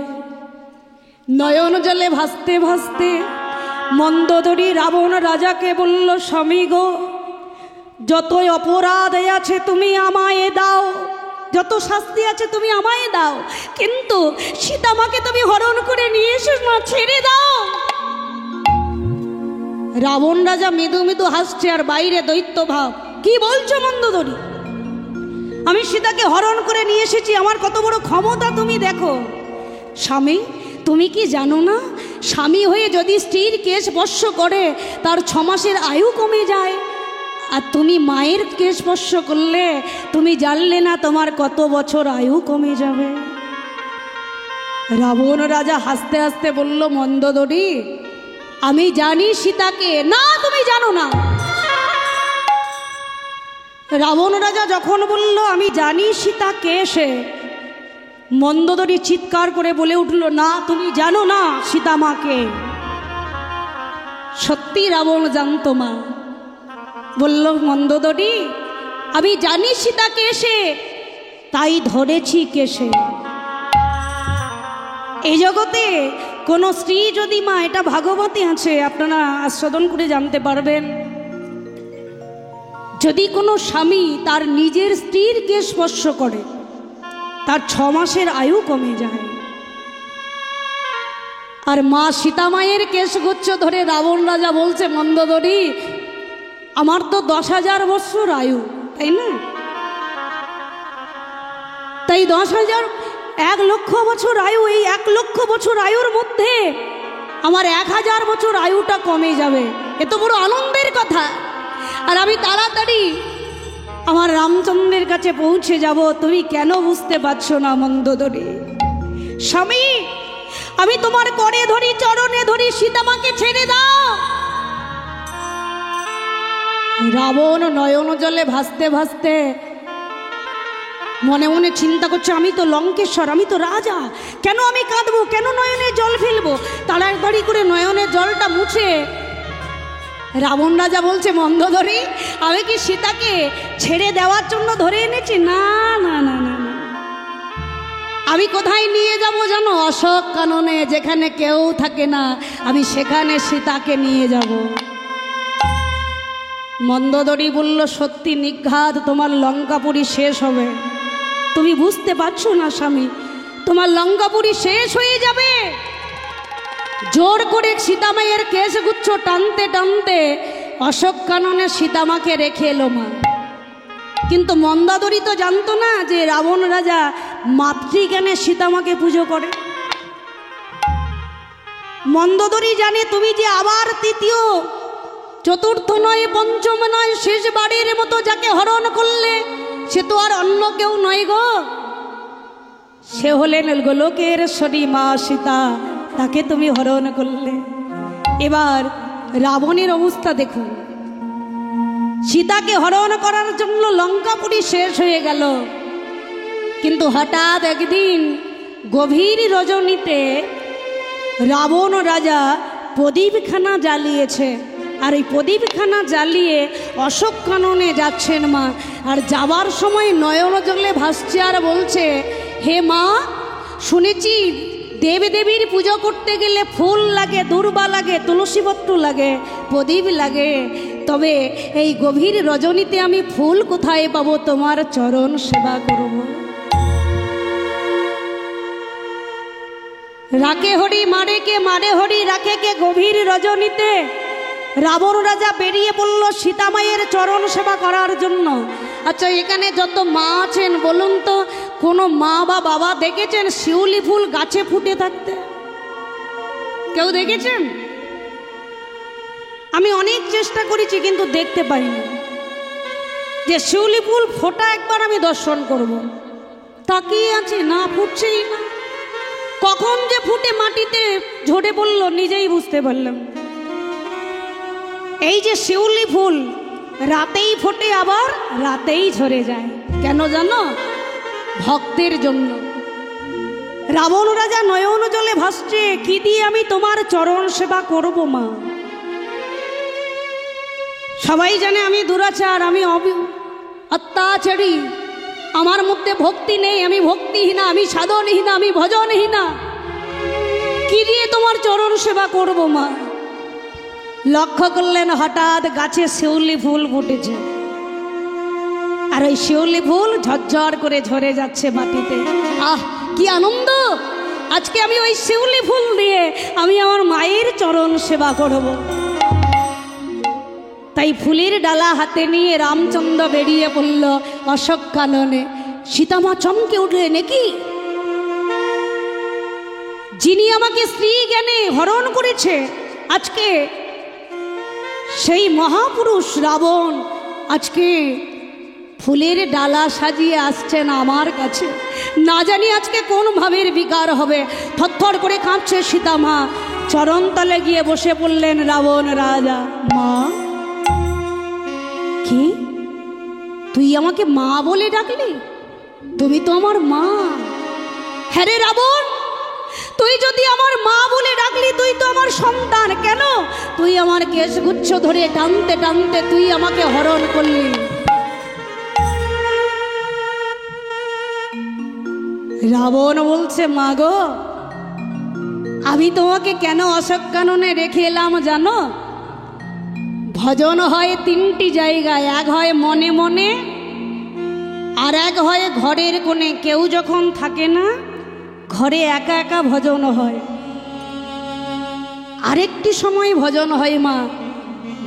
Speaker 1: নয়ন জলে ভাসতে ভাসতে মন্দোদরী রাবণ রাজাকে বলল, স্বামী গো, যতই অপরাধ আছে তুমি আমায় দাও, যত শাস্তি আছে তুমি আমায় দাও, কিন্তু সীতামাকে তুমি হরণ করে নিয়ে এসো না, ছেড়ে দাও। রাবণ রাজা মৃদু মৃদু হাসছে, আর বাইরে দৈত্য ভাব। কি বলছো মন্দোদরী? আমি সীতাকে হরণ করে নিয়ে এসেছি, আমার কত বড় ক্ষমতা তুমি দেখো। স্বামী তুমি কি জানো না, স্বামী হয়ে যদি স্ত্রীর কেশ স্পর্শ করে তার 6 মাসের আয়ু কমে যায়, আর তুমি মায়ের কেশ স্পর্শ করলে তুমি জানলে না তোমার কত বছর আয়ু কমে যাবে। রাবণ রাজা হাসতে হাসতে বলল, মন্দোদরী আমি জানি সীতাকে। না, তুমি জানো না। রাবণ রাজা যখন বলল আমি জানি সীতাকে, সে মন্দোদরী চিৎকার করে বলে উঠল, না তুমি জানো না সীতামাকে। সত্যি রাবণ জানতো মা। বলল, মন্দোদরী আমি জানি সীতাকে, সে তাই ধরেছি কেশে। এই জগতে কোনো স্ত্রী যদি মা, এটা ভাগবতে আছে, আপনারা আস্বাদন করে জানতে পারবেন, যদি কোনো স্বামী তার নিজের স্ত্রীর কেশ স্পর্শ করে তার 6 মাসের আয়ু কমে যায়। আর মা সীতামায়ের কেশগুচ্ছ ধরে রাবণ রাজা বলছে, মন্দোদরী আমার তো 10,000 বৎসর আয়ু, তাই না? তাই 10,000 1,00,000 বছর আয়ু, এই 1,00,000 বছর আয়ুর মধ্যে আমার 1,000 বছর আয়ুটা কমে যাবে, এ তো বড় আনন্দের কথা। আর আমি তাড়াতাড়ি আমার রামচন্দ্রের কাছে পৌঁছে যাব। তুমি কেন বুঝতে পারছো না মন্দোদরী? স্বামী, আমি তোমার করে ধরি, চরণে ধরি, সীতামাকে ছেড়ে দাও। রাবণ নয়ন জলে ভাসতে ভাসতে মনে মনে চিন্তা করছে, আমি তো লঙ্কেশ্বর, আমি তো রাজা, কেন আমি কাঁদবো, কেন নয়নে জল ফেলবো? তাড়াতাড়ি করে নয়নের জলটা মুছে রাবণ রাজা বলছে, মন্দোদরী, আমি কি সীতাকে ছেড়ে দেওয়ার জন্য ধরে এনেছি? না না না না না, আমি কোথায় নিয়ে যাব জানো? অশোক কাননে, যেখানে কেউ থাকে না, আমি সেখানে সীতাকে নিয়ে যাব। মন্দোদরী বলল, সত্যি নিঘাত তোমার লঙ্কাপুরী শেষ হবে। তুমি বুঝতে পারছো না স্বামী, তোমার লঙ্কাপুরী শেষ হয়ে যাবে। জোর করে সীতামায়ের কেশগুচ্ছ টানতে টানতে অশোক কাননে সীতামাকে রেখে এলো মা। কিন্তু মন্দোদরী তো জানতো না যে রাবণ রাজা মাতৃজ্ঞানে সীতামাকে পুজো করে। মন্দোদরী জানে তুমি যে আবার তৃতীয়, চতুর্থ নয়, পঞ্চম নয়, শেষবারের মতো যাকে হরণ করলে সে তো আর অন্য কেউ নয় গো, সে হলেন গোলকের শরী মা সীতা, তাকে তুমি হরণ করলে। এবার রাবণের অবস্থা দেখুন, সীতাকে হরণ করার জন্য লঙ্কাপুরী শেষ হয়ে গেল। কিন্তু হঠাৎ একদিন গভীর রজনীতে রাবণ রাজা প্রদীপখানা জ্বালিয়েছে, আর এই প্রদীপখানা জ্বালিয়ে অশোক কাননে যাচ্ছেন মা। আর যাবার সময় নয়ন জলে ভাসছে আর বলছে, হে মা, শুনেছি দেবদেবীর পুজো করতে গেলে ফুল লাগে, দূর্বা লাগে, তুলসীপত্র লাগে, প্রদীপ লাগে, তবে এই গভীর রজনীতে আমি ফুল কোথায় পাবো? তোমার চরণ সেবা করব। রাখে হরি মারে কে, মারে হরি রাখে কে, গভীর রজনীতে রাবণ রাজা বেরিয়ে পড়ল সীতামায়ের চরণ সেবা করার জন্য। আচ্ছা, এখানে যত মা আছেন বলুন তো, কোনো মা বা বাবা দেখেছেন শিউলি ফুল গাছে ফুটে থাকতে? কেউ দেখেছেন? আমি অনেক চেষ্টা করেছি কিন্তু দেখতে পাইনি যে শিউলি ফুল ফোটা একবার আমি দর্শন করব। তাকিয়ে আছে, না, ফুটছেই না। কখন যে ফুটে মাটিতে ঝরে পড়ল নিজেই বুঝতে পারলাম। এই যে শিউলি ফুল রাতেই ফোটে আবার রাতেই ঝরে যায়, কেন জানো? ভক্তের জন্য। রাবণ রাজা নয়ন জলে ভাসছে, কি দিয়ে আমি তোমার চরণ সেবা করব মা? সবাই জানে আমি দুরাচার, আমি অত্যাচারী, আমার মধ্যে ভক্তি নেই, আমি ভক্তিহীনা, আমি সাধনহীনা, আমি ভজনহীনা, কি দিয়ে তোমার চরণ সেবা করব মা? লক্ষ্য করলেন হঠাৎ গাছে শিউলি ফুল ফুটেছে, আর ওই শিউলি ফুল ঝরঝর করে ঝরে যাচ্ছে মাটিতে। আহ, কি আনন্দ! আজকে আমি ওই শিউলি ফুল দিয়ে আমি আমার মায়ের চরণ সেবা করব। তাই ফুলের ডালা হাতে নিয়ে রামচন্দ্র বেরিয়ে পড়ল অশোক কাননে। সীতামা চমকে উঠলে, নাকি যিনি আমাকে স্ত্রী জ্ঞানে হরণ করেছে, আজকে সেই মহাপুরুষ রাবণ আজকে ফুলের ডালা সাজিয়ে আসছেন আমার কাছে। না জানি আজকে কোন ভাবের বিকার হবে। থরথর করে কাঁপছে সীতামা। চরণতলে গিয়ে বসে পড়লেন রাবণ রাজা। মা, কি তুই আমাকে মা বলে ডাকলি? তুমি তো আমার মা। হ্যাঁ রে রাবণ, তুই যদি আমার মা বলে ডাকলি, তুই তো আমার সন্তান। কেন তুই আমার কেশগুচ্ছ ধরে টানতে টানতে তুই আমাকে হরণ করলি? রাবণ বলছে, মা গো, আমি তোমাকে কেন অশোক কাননে রেখে এলাম জানো? ভজন হয় তিনটি জায়গায়, এক হয় মনে মনে, আর এক হয় ঘরের কোণে। কেউ যখন থাকে না, ঘরে একা একা ভজন হয়। আরেকটি সময় ভজন হয় মা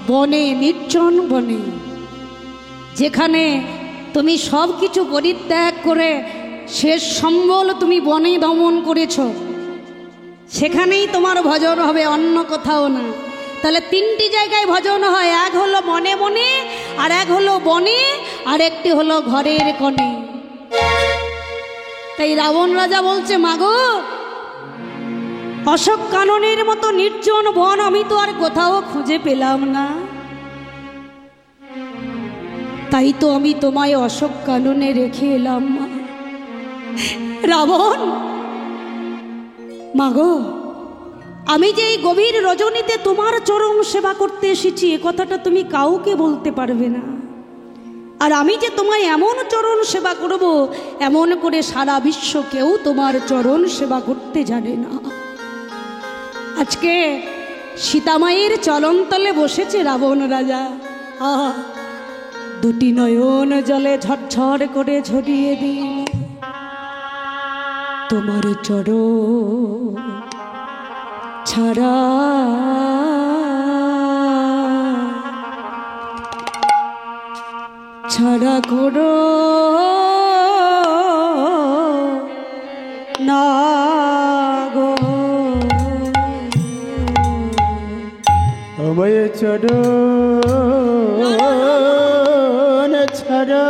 Speaker 1: বনে, নির্জন বনে, যেখানে তুমি সব কিছু পরিত্যাগ করে শেষ সম্বল তুমি বনে দমন করেছ, সেখানেই তোমার ভজন হবে, অন্য কোথাও না। তাহলে তিনটি জায়গায় ভজন হয়, এক হলো মনে মনে, আর এক হলো বনে, আর একটি হলো ঘরের কোণে। তাই রাবণ রাজা বলছে, মাগো অশোক কাননের মতো নির্জন বন আমি তো আর কোথাও খুঁজে পেলাম না, তাই তো আমি তোমায় অশোক কাননে রেখে এলাম। মা রাবণ, মাগো আমি যে এই গভীর রজনীতে তোমার চরণ সেবা করতে এসেছি, এ কথাটা তুমি কাউকে বলতে পারবে না। আর আমি যে তোমায় এমন চরণ সেবা করব, এমন করে সারা বিশ্ব কেউ তোমার চরণ সেবা করতে জানে না। আজকে সীতামায়ের চরণতলে বসেছে রাবণ রাজা, দুটি নয়ন জলে ঝরঝর করে ঝরিয়ে দিল তোমার চরণ ছাড়া। ছাড়া করো না গো
Speaker 2: আমায় চরণ ছাড়া,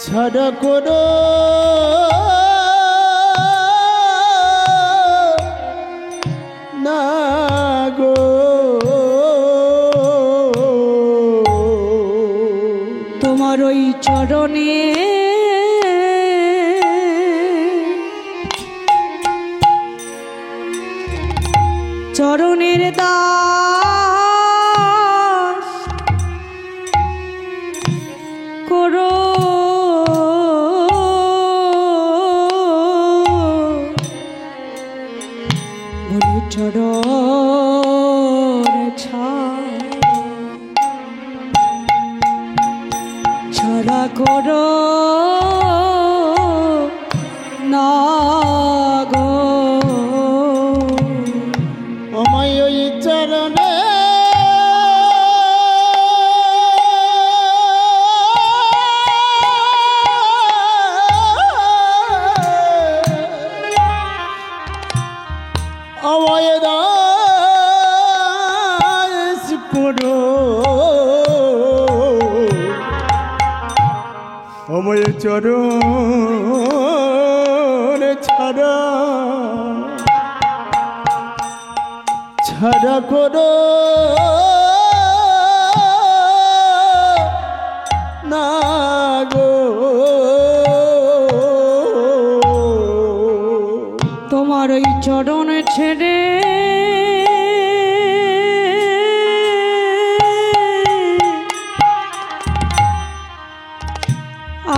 Speaker 2: ছাড়া করো না গো।
Speaker 1: তোমার ওই চরণে চরণের দাস করো বলে চরণ ছাড়া করো না গো।
Speaker 2: আমায় ওই চরণে আমায় দাস করো, আমায় চরণ ছাড়া, ছাড়া করো না গো।
Speaker 1: তোমার ওই চরণ ছেড়ে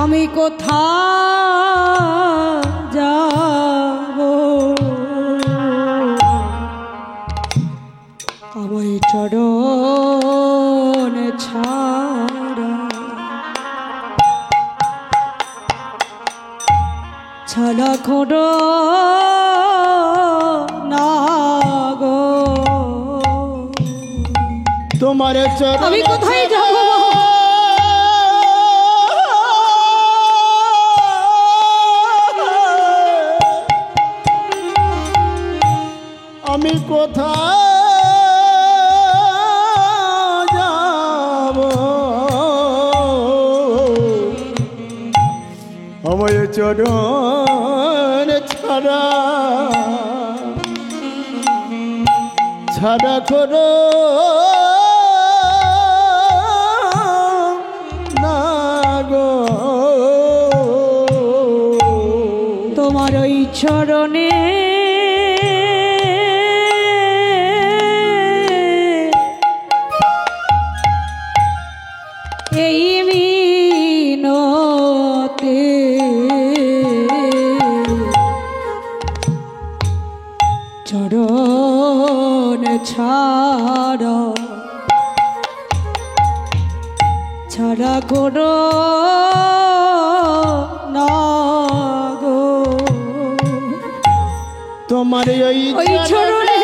Speaker 1: আমি কোথা যাব, আমায় চরণ ছাড়া, ছাড়া করো না গো।
Speaker 2: তোমার চরণ
Speaker 1: আমি কোথায় যাব,
Speaker 2: আমি কোথায় যাব, আমায় চরণ ছাড়া, ছাড়া করো না গো।
Speaker 1: তোমার ওই চরণে এই মিনতে চরণ ছাড়া, ছাড়া করো না গো।
Speaker 2: তোমার
Speaker 1: ওই চরণে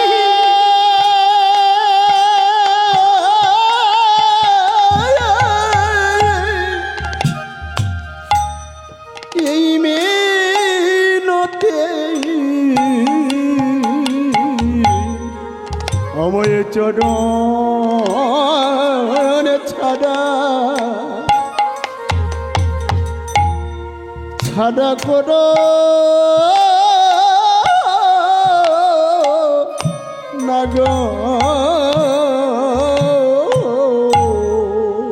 Speaker 2: চরণ ছাড়া ছাড়া করো না গো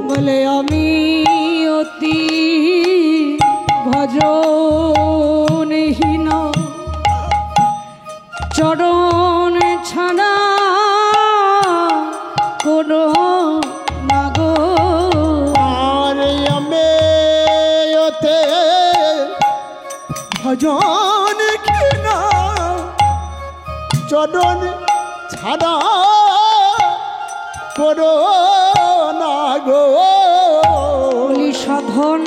Speaker 1: বলে আমি অতি ভজনহীন চরণ ছাড়া কোনো না গো
Speaker 2: আর আমি ওতে ভজন কিনা চরণ ছাড়া করো না গো
Speaker 1: বলি সাধন